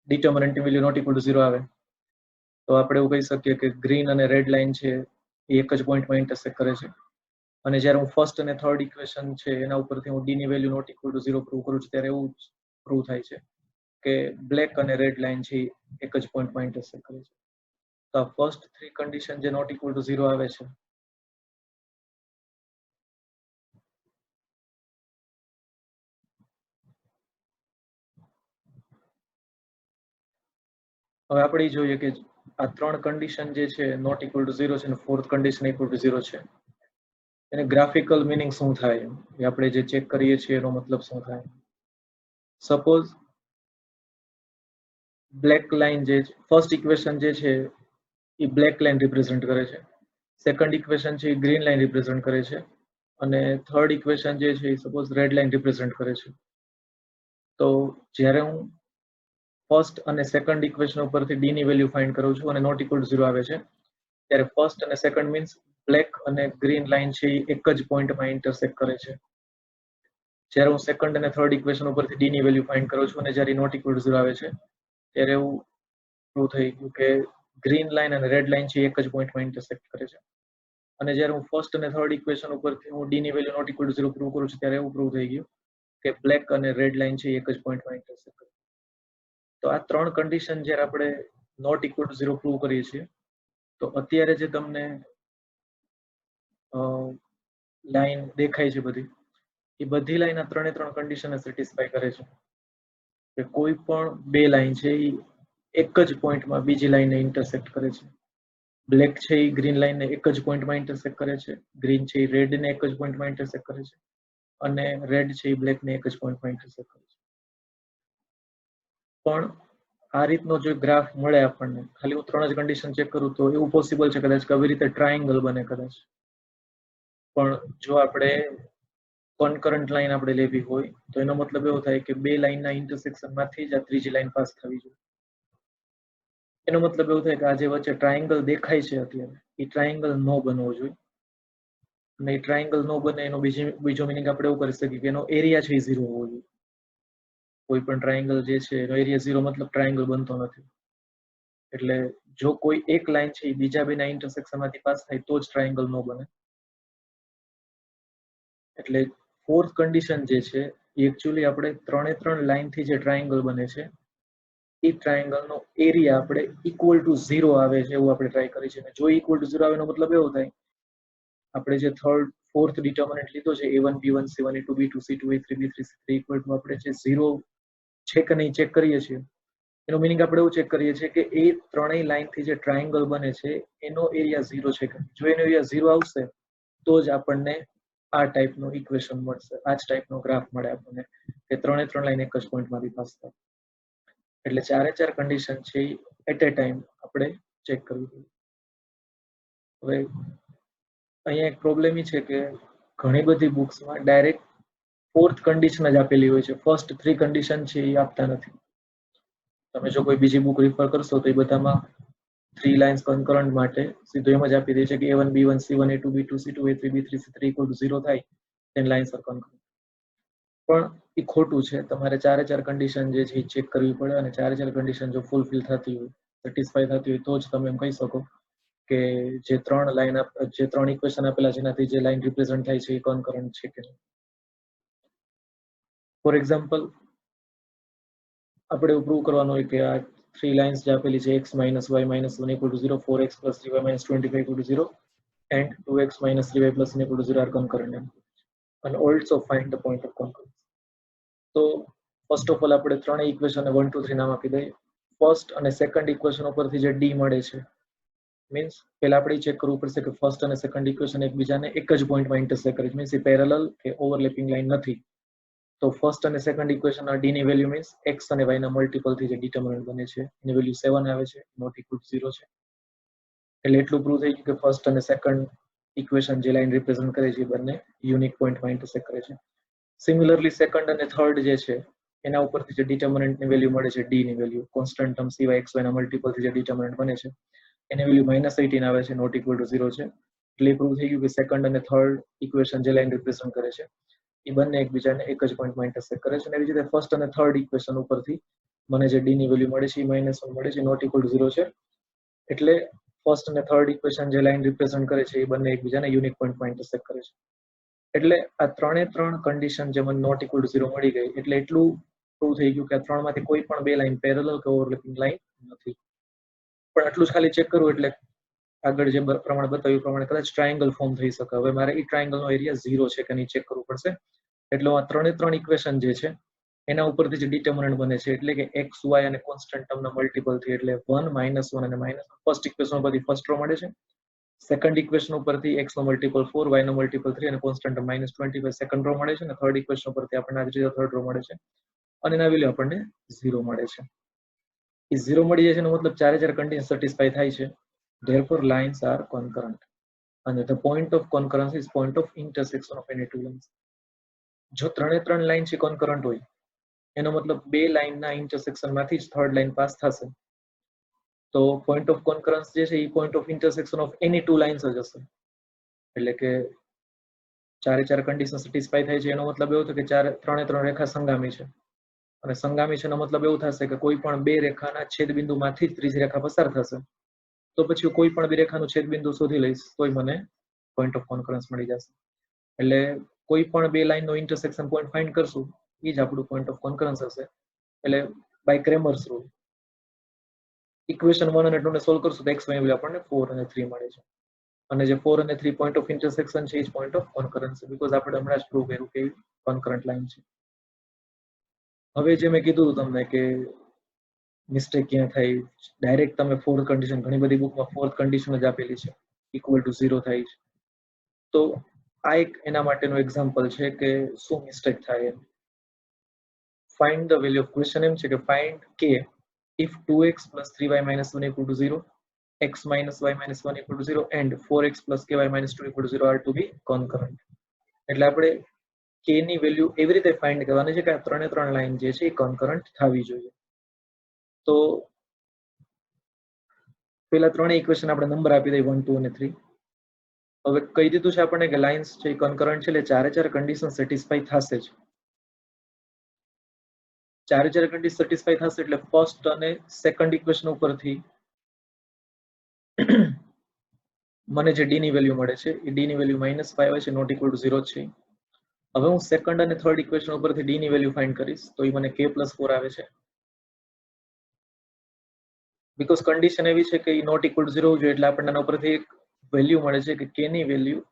[SPEAKER 2] ડિટર્મિનન્ટની વેલ્યુ નોટ ઇક્વલ ટુ 0 આવે તો આપણે એવું કહી શકીએ કે ગ્રીન અને રેડ લાઈન છે એ એક જ પોઈન્ટમાં ઇન્ટરસેક્ટ કરે છે. અને જ્યારે હું ફર્સ્ટ અને થર્ડ ઇક્વેશન છે એના ઉપરથી હું ડી ની value not equal to 0 prove કરું છું ત્યારે એવું પ્રૂવ થાય છે કે બ્લેક અને રેડ લાઈન છે એક જ પોઈન્ટમાં ઇન્ટરસેક્ટ કરે છે. તો આ ફર્સ્ટ થ્રી કન્ડિશન જે નોટ ઇક્વલ ટુ 0 આવે છે હવે આપણે જોઈએ કે આ ત્રણ કન્ડિશન જે છે નોટ ઇક્વલ ટુ 0 છે અને ફોર્થ કન્ડિશન ઇક્વલ ટુ 0 છે એને ગ્રાફિકલ મિનિંગ શું થાય એ આપણે જે ચેક કરીએ છીએ એનો મતલબ શું થાય. સપોઝ બ્લેક લાઇન જે ફર્સ્ટ ઇક્વેશન જે છે એ બ્લેક લાઇન રિપ્રેઝન્ટ કરે છે, સેકન્ડ ઇક્વેશન છે એ ગ્રીન લાઇન રિપ્રેઝન્ટ કરે છે, અને થર્ડ ઇક્વેશન જે છે એ સપોઝ રેડ લાઇન રિપ્રેઝન્ટ કરે છે. તો જ્યારે હું ફર્સ્ટ અને સેકન્ડ ઇક્વેશન ઉપરથી ડી ની વેલ્યુ ફાઇન્ડ કરું છું અને નોટ ઇક્વલ ટુ 0 આવે છે, ત્યારે ફર્સ્ટ અને સેકન્ડ મીન્સ બ્લેક અને ગ્રીન લાઇન છે એ એક જ પોઈન્ટમાં ઇન્ટરસેક્ટ કરે છે. જ્યારે હું સેકન્ડ અને થર્ડ ઇક્વેશન ઉપરથી ડી ની વેલ્યુ ફાઇન્ડ કરું છું અને જ્યારે નોટ ઇક્વલ ટુ 0 આવે છે, ત્યારે એવું પ્રૂવ થઈ ગયું કે ગ્રીન લાઇન અને રેડ લાઇન છે એક જ પોઈન્ટમાં ઇન્ટરસેક્ટ કરે છે. અને જ્યારે હું ફર્સ્ટ અને થર્ડ ઇક્વેશન ઉપરથી હું ડી ની value not equal to 0 prove કરું છું, ત્યારે એવું પ્રૂવ થઈ ગયું કે બ્લેક અને રેડ લાઇન છે એક જ પોઈન્ટમાં ઇન્ટરસેક્ટ કરે. તો આ ત્રણ કન્ડિશન જ્યારે આપણે નોટ ઇક્વલ ટુ 0 પ્રૂવ કરીએ છીએ, તો અત્યારે જે તમને લાઈન દેખાય છે એ બધી લાઈન આ ત્રણે ત્રણ કન્ડિશનને સેટિસ્ફાય કરે છે કે કોઈ પણ બે લાઈન છે એ એક જ પોઈન્ટમાં બીજી લાઈનને ઇન્ટરસેક્ટ કરે છે. બ્લેક છે એ ગ્રીન લાઈનને એક જ પોઈન્ટમાં ઇન્ટરસેક્ટ કરે છે, ગ્રીન છે એ રેડને એક જ પોઈન્ટમાં ઇન્ટરસેક્ટ કરે છે, અને રેડ છે એ બ્લેકને એક જ પોઈન્ટમાં ઇન્ટરસેક્ટ કરે છે. પણ આ રીતનો જો ગ્રાફ મળે આપણને, ખાલી હું ત્રણ જ કન્ડિશન ચેક કરું તો એવું પોસિબલ છે કદાચ કે આવી રીતે ટ્રાયંગલ બને કદાચ. પણ જો આપણે કોન્કરન્ટ લાઈન આપણે લેવી હોય તો એનો મતલબ એવો થાય કે બે લાઈનના ઇન્ટરસેક્શનમાંથી જ આ ત્રીજી લાઈન પાસ થવી જોઈએ. એનો મતલબ એવું થાય કે આ જે વચ્ચે ટ્રાયંગલ દેખાય છે અત્યારે એ ટ્રાયંગલ ન બનવો જોઈએ, અને એ ટ્રાયંગલ ન બને એનો બીજો મિનિંગ આપણે એવું કરી શકીએ કે એનો એરિયા છે એ 0 હોવો જોઈએ. કોઈ પણ ટ્રાયંગલ જે છે એનો એરિયા 0 મતલબ ટ્રાયંગલ બનતો નથી. એટલે જો કોઈ એક લાઈન છે એ બીજા બેના ઇન્ટરસેક્શનમાંથી પાસ થાય તો જ ટ્રાયંગલ ન બને. એટલે ફોર્થ કન્ડિશન જે છે એ એકચ્યુઅલી આપણે ત્રણ લાઈનથી જે ટ્રાયંગલ બને છે એ ટ્રાયંગલનો એરિયા આપણે ઇક્વલ ટુ 0 આવે છે એવું આપણે ટ્રાય કરી છે. જો ઇક્વલ ટુ 0 આવે એનો મતલબ એવો થાય આપણે જે ફોર્થ ડિટર્મિનન્ટ લીધો છે a1 b1 c1 a2 b2 c2 a3 b3 c3 equal to આપણે જે 0 છે કે નહીં ચેક કરીએ છીએ, એનો મિનિંગ આપણે એવું ચેક કરીએ છીએ કે એ ત્રણેય લાઈનથી જે ટ્રાયંગલ બને છે એનો એરિયા 0 છે કે જો એનો એરિયા 0 આવશે તો જ આપણને આ ટાઈપનો ઇક્વેશન મળશે, આ જ ટાઈપનો ગ્રાફ મળે આપણને કે ત્રણે ત્રણ લાઈન એક જ પોઈન્ટમાંથી પાસ થાય. એટલે ચારે ચાર કન્ડિશન છે એટ એ ટાઈમ આપણે ચેક કરવી જોઈએ. હવે અહીંયા એક પ્રોબ્લેમ એ છે કે ઘણી બધી બુક્સમાં ડાયરેક્ટ ફોર્થ કન્ડિશન જ આપેલી હોય છે, ફર્સ્ટ થ્રી કન્ડિશન છે એ આપતા નથી. તમે જો કોઈ બીજી બુક રિફર કરશો તો એ બધામાં 3 લાઇન્સ કન્કરન્ટ માટે સીધું એમ જ આપી દે છે કે a1 b1 c1 a2 b2 c2 a3 b3 c3 equal to 0 થાય then લાઇન્સ આર કન્કરન્ટ. પણ એ ખોટું છે. તમારે ચારે ચાર કન્ડિશન જે છે એ ચેક કરવી પડે, અને ચારે ચાર કન્ડિશન જો ફૂલફિલ થતી હોય, સેટિસ્ફાય થતી હોય તો જ તમે એમ કહી શકો કે જે ત્રણ ઇક્વેશન આપેલા જેનાથી જે લાઈન રિપ્રેઝન્ટ થાય છે એ કન્કરન્ટ છે કે નહીં. ફોર એક્ઝામ્પલ આપણે એવું પ્રૂવ કરવાનું હોય કે આ 3 લાઇન્સ જે આપેલી છે x - y - 1 = 0, 4x + 3y - 25 = 0 and 2x - 3y + n = 0 are concurrent, and also find the point of concurrence. તો ફર્સ્ટ ઓફ ઓલ આપણે ત્રણેય ઇક્વેશનને 1 2 3 નામ આપી દઈએ. ફર્સ્ટ અને સેકન્ડ ઇક્વેશન ઉપરથી જે ડી મળે છે મીન્સ પહેલા આપણે ચેક કરવું પડશે કે ફર્સ્ટ અને સેકન્ડ ઇક્વેશન એકબીજાને એક જ પોઈન્ટમાં ઇન્ટરસેક્ટ કરે છે, મીન્સ એ પેરેલલ કે ઓવરલેપિંગ લાઈન નથી. તો ફર્સ્ટ અને સેકન્ડ ઇક્વેશનના ડી ની વેલ્યુ મીન્સ x અને y ના મલ્ટિપલથી જે ડિટર્મિનન્ટ બને છે એની વેલ્યુ 7 આવે છે, નોટ ઇક્વલ ટુ 0 છે. એટલે એટલું પ્રૂવ થઈ ગયું કે ફર્સ્ટ અને સેકન્ડ ઇક્વેશન જે લાઈન રિપ્રેઝન્ટ કરે છે એ બંને યુનિક પોઈન્ટમાં ઇન્ટરસેક્ટ કરે છે. સિમિલરલી સેકન્ડ અને થર્ડ જે છે એના ઉપરથી જે ડિટર્મિનન્ટની વેલ્યુ મળે છે ડી ની વેલ્યુ કોન્સ્ટન્ટ ટર્મ સિવાય x y ના મલ્ટિપલથી જે ડિટર્મિનન્ટ બને છે એની વેલ્યુ -18 આવે છે, નોટ ઇક્વલ ટુ 0 છે. એટલે પ્રૂવ થઈ ગયું કે સેકન્ડ અને થર્ડ ઇક્વેશન જે લાઈન રિપ્રેઝન્ટ કરે છે એ બંને એકબીજાને એક જ પોઈન્ટમાં ઇન્ટરસેક્ટ કરે છે. અને એવી રીતે ફર્સ્ટ અને થર્ડ ઇક્વેશન ઉપરથી મને જે ડી ની વેલ્યુ મળે છે એ -1 મળે છે, નોટ ઇક્વલ ટુ 0 છે. એટલે ફર્સ્ટ અને થર્ડ ઇક્વેશન જે લાઈન રિપ્રેઝન્ટ કરે છે એ બંને એકબીજાને યુનિક પોઈન્ટમાં ઇન્ટરસેક્ટ કરે છે. એટલે આ ત્રણે ત્રણ કન્ડિશન જે મને નોટ ઇક્વલ ટુ 0 મળી ગઈ એટલે એટલું પ્રૂવ થઈ ગયું કે આ ત્રણમાંથી કોઈ પણ બે લાઈન પેરેલલ કે ઓવરલેપિંગ લાઈન નથી. પણ આટલું જ ખાલી ચેક કરવું એટલે આગળ જે પ્રમાણે બતાવ્યું પ્રમાણે કદાચ ટ્રાયંગલ ફોર્મ થઈ શકે. હવે મારે એ ટ્રાયંગલનો એરિયા 0 છે કે નહીં ચેક કરવું પડશે. એટલે આ ત્રણે ત્રણ ઇક્વેશન જે છે એના ઉપરથી જે ડિટર્મિનન્ટ બને છે એટલે કે x y અને કોન્સ્ટન્ટ ટર્મના મલ્ટિપલથી એટલે 1 - 1 અને -1 ફર્સ્ટ ઇક્વેશન પરથી ફર્સ્ટ રો મળે છે, સેકન્ડ ઇક્વેશન ઉપરથી x નો મલ્ટિપલ 4 y નો મલ્ટિપલ 3 અને કોન્સ્ટન્ટ -25 સેકન્ડ રો મળે છે અને થર્ડ ઇક્વેશન ઉપરથી આપણને આ રીતે થર્ડ રો મળે છે અને એના વેલ્યુ આપણને 0 મળે છે. એ 0 મળી જાય છે એનો મતલબ ચારે ચાર કન્ડિશન સેટિસ્ફાઈ થાય છે. Therefore lines are concurrent and the point of concurrence is point of intersection of any two lines. જો ત્રણે ત્રણ લાઈન છે કોન્કરન્ટ હોય એનો મતલબ બે લાઈનના ઇન્ટરસેક્શન માંથી જ થર્ડ લાઈન પાસ થશે તો પોઈન્ટ ઓફ કોન્કરન્સ જે છે એ પોઈન્ટ ઓફ ઇન્ટરસેક્શન ઓફ એની ટુ લાઇન્સ જ હશે. એટલે કે ચારે ચાર કન્ડિશન સેટિસ્ફાઈ થાય છે એનો મતલબ એવો થયો કે ત્રણે ત્રણ રેખા સંગામી છે અને સંગામી છે એનો મતલબ એવું થશે કે કોઈ પણ બે રેખાના છેદબિંદુમાંથી જ ત્રીજી રેખા પસાર થશે તો પછી કોઈ પણ બે રેખાનું છેદબિંદુ શોધી લઈશ તોય મને પોઈન્ટ ઓફ કોન્કરન્સ મળી જશે. એટલે કોઈ પણ બે લાઈનનો ઇન્ટરસેક્શન પોઈન્ટ ફાઇન્ડ કરશું એ જ આપણું પોઈન્ટ ઓફ કોન્કરન્સ હશે. એટલે બાય ક્રેમર્સ રૂલ ઇક્વેશન 1 અને 2 ને સોલ્વ કરશું તો x y વેલ્યુ આપણને 4 અને 3 મળે છે અને જે 4 અને 3 પોઈન્ટ ઓફ ઇન્ટરસેક્શન છે એ જ પોઈન્ટ ઓફ કોન્કરન્સ છે બીકોઝ આપણે હમણાં જ પ્રૂવ કર્યું કે કોન્કરન્ટ લાઈન છે. હવે જે મેં કીધું તમને કે મિસ્ટેક ક્યાં થાય ડાયરેક્ટ તમે ફોર્થ કન્ડિશન ઘણી બધી બુકમાં ફોર્થ કન્ડિશન જ આપેલી છે ઇક્વલ ટુ 0 થાય છે તો આ એક એના માટેનું એક્ઝામ્પલ છે કે શું મિસ્ટેક થાય એમ. Find the value of question એમ છે કે ફાઇન્ડ કે if 2x plus 3y minus 1 equal to 0 x minus y minus 1 equal to 0 and 4x plus ky minus 2 equal to 0 are to be concurrent. એટલે આપણે k ની value એવી રીતે find કરવાની છે કે આ ત્રણે ત્રણ લાઈન જે છે એ કોન્કરન્ટ થવી જોઈએ. તો પેલા ત્રણે ઇક્વેશન આપણે નંબર આપી દઈએ 1 2 અને 3. હવે કહી દીધું છે આપણને કે લાઇન્સ છે એ કોન્કરન્ટ છે એટલે ચારે ચાર કન્ડિશન સેટિસ્ફાઈ થશે જ. ચારે ચાર કન્ડિશન સેટિસ્ફાઈ થશે એટલે ફર્સ્ટ અને સેકન્ડ ઇક્વેશન ઉપરથી મને જે d ની વેલ્યુ મળે છે એ d ની વેલ્યુ -5 આવે છે નોટ ઇક્વલ ટુ 0 છે. હવે હું સેકન્ડ અને થર્ડ ઇક્વેશન ઉપરથી d ની વેલ્યુ ફાઇન્ડ કરીશ તો એ મને k+4 આવે છે બીકોઝ કન્ડિશન એવી છે કે એ નોટ ઇક્વલ ટુ 0 જોઈએ એટલે આપણને આના ઉપરથી એક વેલ્યુ મળે છે કે k ની વેલ્યુ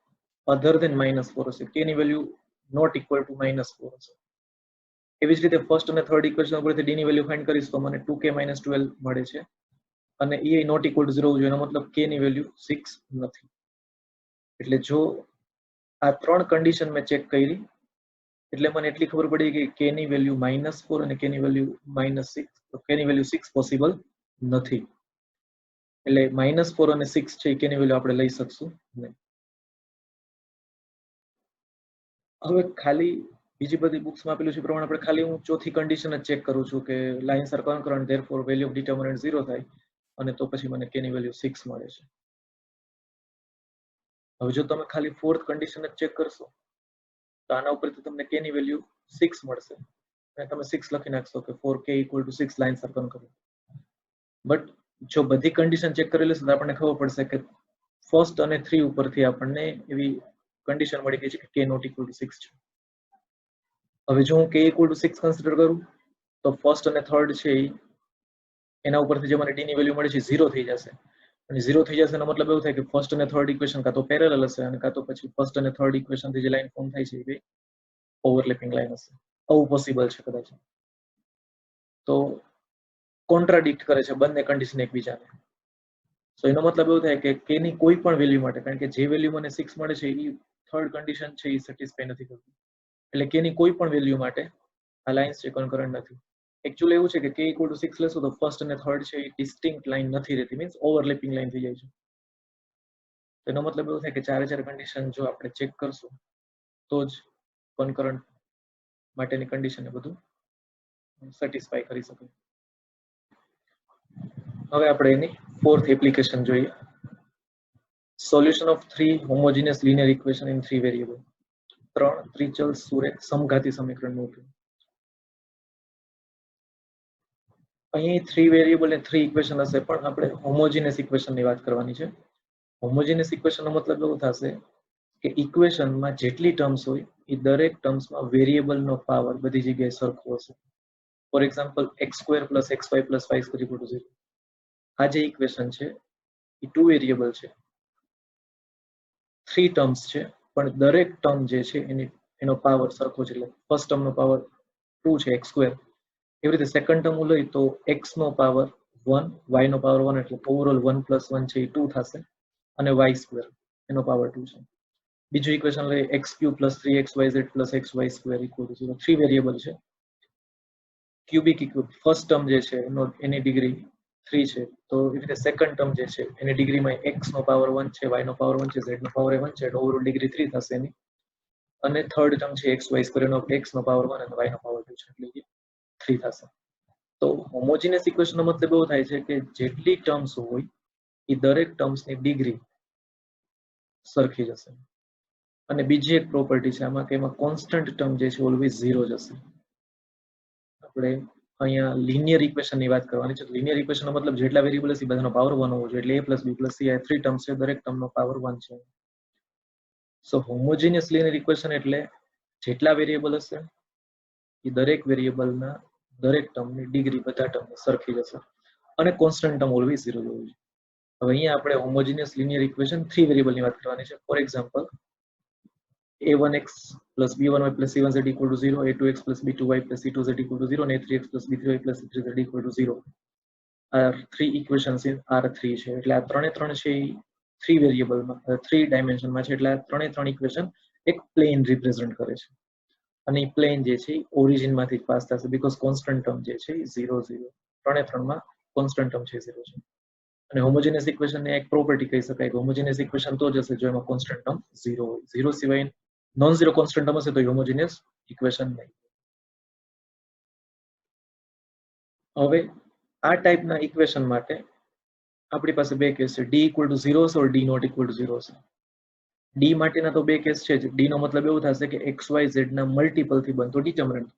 [SPEAKER 2] અધર ધેન -4 હશે. k ની વેલ્યુ નોટ ઇક્વલ ટુ -4 હશે. એવી જ રીતે ફર્સ્ટ અને થર્ડ ઇક્વેશન ઉપરથી d ની વેલ્યુ ફાઇન્ડ કરીશ તો મને 2k - 12 મળે છે અને એ નોટ ઇક્વલ ટુ 0 જોઈએ એનો મતલબ k ની વેલ્યુ 6 નથી. એટલે જો આ ત્રણ કન્ડિશન મેં ચેક કરી એટલે મને એટલી ખબર પડી કે k ની વેલ્યુ -4 અને k ની વેલ્યુ -6 તો k ની વેલ્યુ 6 પોસિબલ નથી. એટલે -4 અને 6 છે k ની વેલ્યુ આપણે લઈ શકશું નહીં. હવે ખાલી બીજી બધી બુક્સમાં આપેલું છે પ્રમાણે આપણે ખાલી હું ચોથી કન્ડિશન જ ચેક કરું છું કે lines are concurrent therefore value of determinant 0 થાય અને તો પછી મને k ની વેલ્યુ 6 મળે છે. હવે જો તમે ખાલી ફોર્થ કન્ડિશન જ ચેક કરશો તો આના ઉપરથી તમને k ની વેલ્યુ 6 મળશે અને તમે 6 લખી નાખશો કે 4k = 6 લાઇન્સ આર કોન્કરન્ટ. બટ જો બધી કન્ડિશન ચેક કરી લેશો તો આપણને ખબર પડશે કે ફર્સ્ટ અને 3 ઉપરથી આપણને એવી કન્ડિશન મળી ગઈ છે કે k નોટ ઇક્વલ ટુ 6 છે. હવે જો હું k ઇક્વલ ટુ 6 કન્સિડર કરું તો ફર્સ્ટ અને થર્ડ છે એના ઉપરથી જે મને d ની વેલ્યુ મળી છે 0 થઈ જશે અને 0 થઈ જશે એનો મતલબ એવું થાય કે ફર્સ્ટ અને થર્ડ ઇક્વેશન કાં તો પેરેલલ હશે અને કાં તો પછી ફર્સ્ટ અને થર્ડ ઇક્વેશન થી જે લાઈન ફોર્મ થાય છે એ બે ઓવરલેપિંગ લાઈન હશે. આવું પોસિબલ છે કદાચ. તો કોન્ટ્રાડિક્ટ કરે છે બંને કન્ડિશન એકબીજાને. સો એનો મતલબ એવું થાય કે k ની કોઈ પણ વેલ્યુ માટે કારણ કે જે વેલ્યુ મને 6 મળે છે એ થર્ડ કન્ડિશન છે એ સેટિસ્ફાઈ નથી કરતી એટલે k ની કોઈ પણ વેલ્યુ માટે આ લાઇન્સ છે કોન્કરન્ટ નથી. એકચ્યુઅલી એવું છે કે k = 6 લેશો તો ફર્સ્ટ અને થર્ડ છે એ ડિસ્ટિંક્ટ લાઈન નથી રહેતી મીન્સ ઓવરલેપિંગ લાઈન થઈ જાય છે. એનો મતલબ એવું થાય કે ચારે ચાર કન્ડિશન જો આપણે ચેક કરશું તો જ કોન્કરન્ટ માટેની કન્ડિશન એ બધું સેટિસ્ફાઈ કરી શકે. હવે આપણે એની ફોર્થ એપ્લિકેશન જોઈએ. Solution of 3 homogeneous linear equation in 3 variable. 3 ત્રિચલ સુરેખ સમઘાતી સમીકરણનો ઉપયોગ. અહીં 3 વેરિયેબલ અને 3 ઇક્વેશન હશે પણ આપણે હોમોજીનિયસ ઇક્વેશનની વાત કરવાની છે. હોમોજીનિયસ ઇક્વેશનનો મતલબ એવું થશે કે ઇક્વેશનમાં જેટલી ટર્મ્સ હોય એ દરેક ટર્મ્સમાં વેરિયેબલનો પાવર બધી જગ્યાએ સરખો હશે. For example x² + xy + y² = 0. આ જે ઇક્વેશન છે એ 2 વેરિયેબલ છે 3 ટર્મ્સ છે પણ દરેક ટર્મ જે છે એનો પાવર સરખો છે. એટલે ફર્સ્ટ ટર્મનો પાવર 2 છે x². એવી રીતે સેકન્ડ ટર્મ લઈ તો x નો પાવર 1 y નો પાવર 1 એટલે ઓવરઓલ 1 + 1 છે એ 2 થશે અને y સ્ક્વેર એનો પાવર 2 છે. બીજું ઇક્વેશન લઈએ x³ + 3xyz + xy² = 0. 3 વેરિયેબલ છે. ક્યુબિક ઇક્યુબ ફર્સ્ટ ટર્મ જે છે એની ડિગ્રી 3 છે, તો એ રીતે સેકન્ડ ટર્મ જે છે એની ડિગ્રીમાં x નો પાવર 1 છે, y નો પાવર 1 છે, z નો પાવર 1 છે, ઓવરઓલ ડિગ્રી 3 થશે એની. અને થર્ડ ટર્મ છે xy² એનો x નો પાવર 1 અને y નો પાવર 2 છે, એટલે કે 3 થશે. તો હોમોજીનિયસ ઇક્વેશનનો મતલબ એવો થાય છે કે જેટલી ટર્મ્સ હોય એ દરેક ટર્મ્સની ડિગ્રી સરખી જશે. અને બીજી એક પ્રોપર્ટી છે આમાં કે એમાં કોન્સ્ટન્ટ ટર્મ જે છે ઓલવેઝ 0 જ હશે. આપણે અહીંયા લિનિયર ઇક્વેશનની વાત કરવાની છે. લિનિયર ઇક્વેશનનો મતલબ જેટલા વેરિયેબલ હશે બધાનો પાવર 1 હોવો જોઈએ. એટલે a + b + c આ 3 ટર્મ્સ છે, દરેક ટર્મનો પાવર 1 છે. સો હોમોજીનિયસ લિનિયર ઇક્વેશન એટલે જેટલા વેરિયેબલ હશે એ દરેક વેરિયેબલના દરેક ટર્મની ડિગ્રી બધા ટર્મની સરખી જશે અને કોન્સ્ટન્ટ ટર્મ ઓલવેઝ 0 જ હોવું જોઈએ. હવે અહીંયા આપણે હોમોજીનિયસ લિનિયર ઇક્વેશન 3 વેરિયેબલની વાત કરવાની છે. For example a1x + b1y + c1z = 0, a2x + b2y + c2z = 0 અને a3x + b3y + c3z = 0. આ 3 ઇક્વેશન્સ ઇન R3 છે. એટલે આ ત્રણે ત્રણ છે એ 3 વેરિયેબલમાં 3 ડાયમેન્શનમાં છે. એટલે આ ત્રણે ત્રણ ઇક્વેશન એક પ્લેન રિપ્રેઝન્ટ કરે છે. અને એ પ્લેન જે છે ઓરિજિન માંથી જ પાસ થશે, બીકોઝ કોન્સ્ટન્ટ ટર્મ જે છે 0 0 ત્રણે ત્રણમાં કોન્સ્ટન્ટ ટર્મ છે 0 છે. અને હોમોજીનિયસ ઇક્વેશન ને એક પ્રોપર્ટી કહી શકાય કે હોમોજીનિયસ ઇક્વેશન તો જ હશે જો એમાં કોન્સ્ટન્ટ ટર્મ 0 હોય. 0 સિવાય નોન ઝીરો કોન્સ્ટન્ટ ટર્મ હશે તો હોમોજીનિયસ ઇક્વેશન નહીં. હવે આ ટાઈપના ઇક્વેશન માટે આપણી પાસે બે કેસ છે, d = 0 હશે or d not = 0 હશે. d માટેના તો બે કેસ છે જ. d નો મતલબ એવું થશે કે xyz ના મલ્ટીપલ થી બનતો determinant,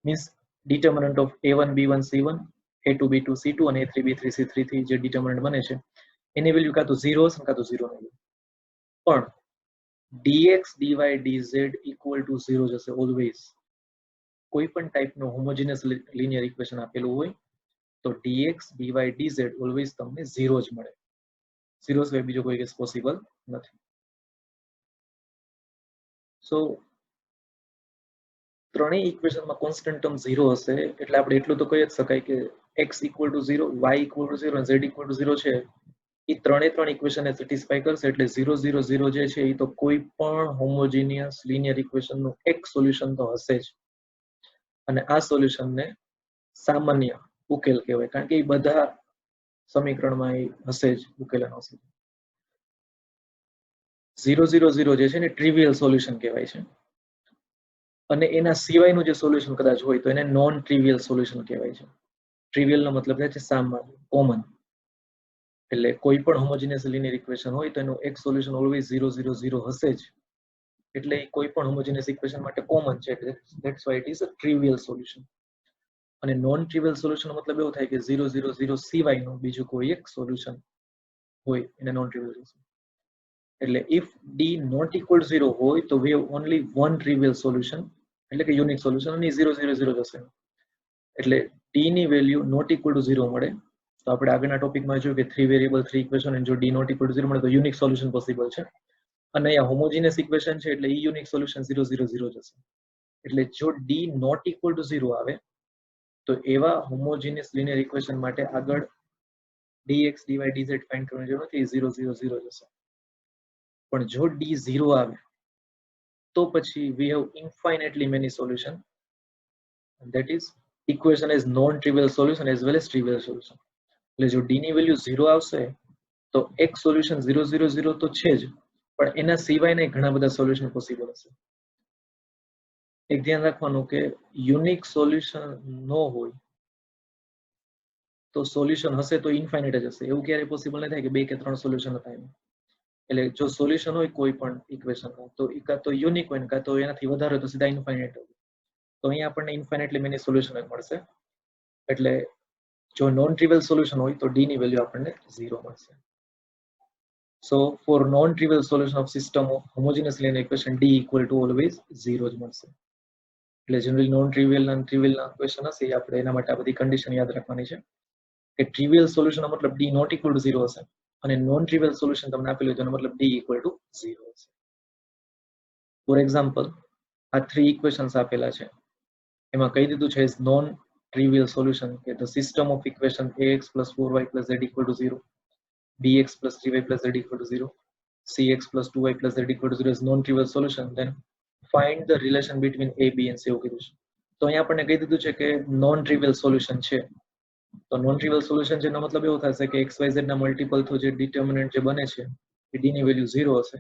[SPEAKER 2] means determinant of a1 b1 c1 a2 b2 c2 અને a3 b3 c3 થી જે ડિટર્મિનન્ટ બને છે એની વેલ્યુ કાં તો 0 હશે કાં તો 0 નહીં. પણ dx dy dz = 0 જશે ઓલવેઝ. કોઈ પણ ટાઈપનો હોમોજીનિયસ લિનિયર ઇક્વેશન આપેલું હોય તો dx dy dz ઓલવેઝ તમને 0 જ મળે. 0 સિવાય બીજો કોઈ કેસ પોસિબલ નથી. સો ત્રણેય ઇક્વેશનમાં કોન્સ્ટન્ટ ટર્મ 0 હશે એટલે આપણે એટલું તો કહી જ શકાય કે x = 0, y = 0 અને z = 0 છે એ ત્રણે ત્રણ ઇક્વેશનને સેટિસ્ફાય કરશે. એટલે 0 0 0 જે છે એ તો કોઈ પણ હોમોજીનિયસ લિનિયર ઇક્વેશનનું એક સોલ્યુશન તો હશે જ. અને આ સોલ્યુશનને સામાન્ય ઉકેલ કહેવાય, કારણ કે એ બધા સમીકરણમાં એ હશે જ ઉકેલાનો હશે. 0 0 0 જે છે ને ટ્રિવિયલ સોલ્યુશન કહેવાય છે. અને એના સિવાયનું જે સોલ્યુશન કદાચ હોય તો એને નોન ટ્રિવિયલ સોલ્યુશન કહેવાય છે. ટ્રિવિયલ નો મતલબ થાય છે સામાન્ય, કોમન. એટલે કોઈ પણ હોમોજીનિયસ લિનિયર ઇક્વેશન હોય તો એનું એક સોલ્યુશન ઓલવેઝ 0 0 0 હશે જ. એટલે કોઈ પણ હોમોજીનિયસ ઇક્વેશન માટે કોમન છે. That's why it is a trivial solution. અને નોન ટ્રિવિયલ સોલ્યુશનનો મતલબ એવું થાય કે 0 0 0 સિવાયનું બીજું કોઈ એક સોલ્યુશન હોય એને નોન ટ્રિવિયલ. એટલે if d not equal to 0 હોય તો we have only one trivial solution, એટલે કે યુનિક સોલ્યુશન, અને 0 0 0 જશે. એટલે d ની વેલ્યુ નોટ ઇક્વલ ટુ 0 મળે તો આપણે આગળના ટોપિકમાં જોયું કે 3 વેરિયેબલ 3 ઇક્વેશન અને જો d નોટ ઇક્વલ ટુ 0 મળે તો યુનિક સોલ્યુશન પોસિબલ છે. અને અહીંયા હોમોજીનિયસ ઇક્વેશન છે એટલે ઈ યુનિક સોલ્યુશન 0 0 0 જશે. એટલે જો d નોટ ઇક્વલ ટુ 0 આવે તો એવા હોમોજીનિયસ લિનિયર ઇક્વેશન માટે આગળ dx dy dz ફાઇન્ડ કરવાની જરૂર નથી, 0 0 0 જશે. પણ જો d 0 આવે તો પછી we have infinitely many solution, and that is equation is non-trivial solution as well as trivial solution. એટલે જો d ની વેલ્યુ 0 આવશે તો એક સોલ્યુશન 0 0 0 તો છે જ, પણ એના સિવાયના ઘણા બધા સોલ્યુશન પોસિબલ હશે. એક ધ્યાન રાખવાનું કે યુનિક સોલ્યુશન ન હોય તો સોલ્યુશન હશે તો ઇન્ફાઇનાઇટ જ હશે. એવું ક્યારે પોસિબલ ન થાય કે બે કે ત્રણ સોલ્યુશન હતા એમ. એટલે જો સોલ્યુશન હોય કોઈ પણ ઇક્વેશનનો તો એ કાં તો યુનિક હોય ને કાં તો એનાથી વધારે હોય તો સીધા ઇન્ફાઇનાઇટ હોય. તો અહીંયા આપણને ઇન્ફાઇનાઇટલી મેની સોલ્યુશન જ મળશે. એટલે જો નોન ટ્રિવિયલ સોલ્યુશન હોય તો d ની વેલ્યુ આપણને 0 મળશે. So for non trivial solution of system of homogeneous linear equation d equal to always 0 જ મળશે. એટલે જનરલી નોન ટ્રિવિયલ અને ટ્રિવિયલ ના ઇક્વેશન હશે આપણે એના માટે આ બધી કન્ડિશન યાદ રાખવાની છે કે ટ્રિવિયલ સોલ્યુશન નો મતલબ d નોટ ઇક્વલ ટુ 0 હશે અને નોન ટ્રિવિયલ સોલ્યુશન તમને આપેલું હોય તો એનો મતલબ d equal to 0 હશે. ફોર એક્ઝામ્પલ આ 3 ઇક્વેશન્સ આપેલા છે એમાં કહી દીધું છે નોન ટ્રિવિયલ સોલ્યુશન કે the system of equation ax + 4y + z = 0, bx plus 3y plus z equal to 0, cx plus 2y plus z equal to 0 is non-trivial solution, then find the relation between a, b and c એવું કીધું છે. તો અહીંયા આપણને કહી દીધું છે કે નોન ટ્રિવિયલ સોલ્યુશન છે. તો નોન ટ્રિવિયલ સોલ્યુશન છે એનો મતલબ એવો થશે કે xyz ના મલ્ટિપલ થો જે ડિટર્મિનન્ટ જે બને છે એ d ની વેલ્યુ 0 હશે.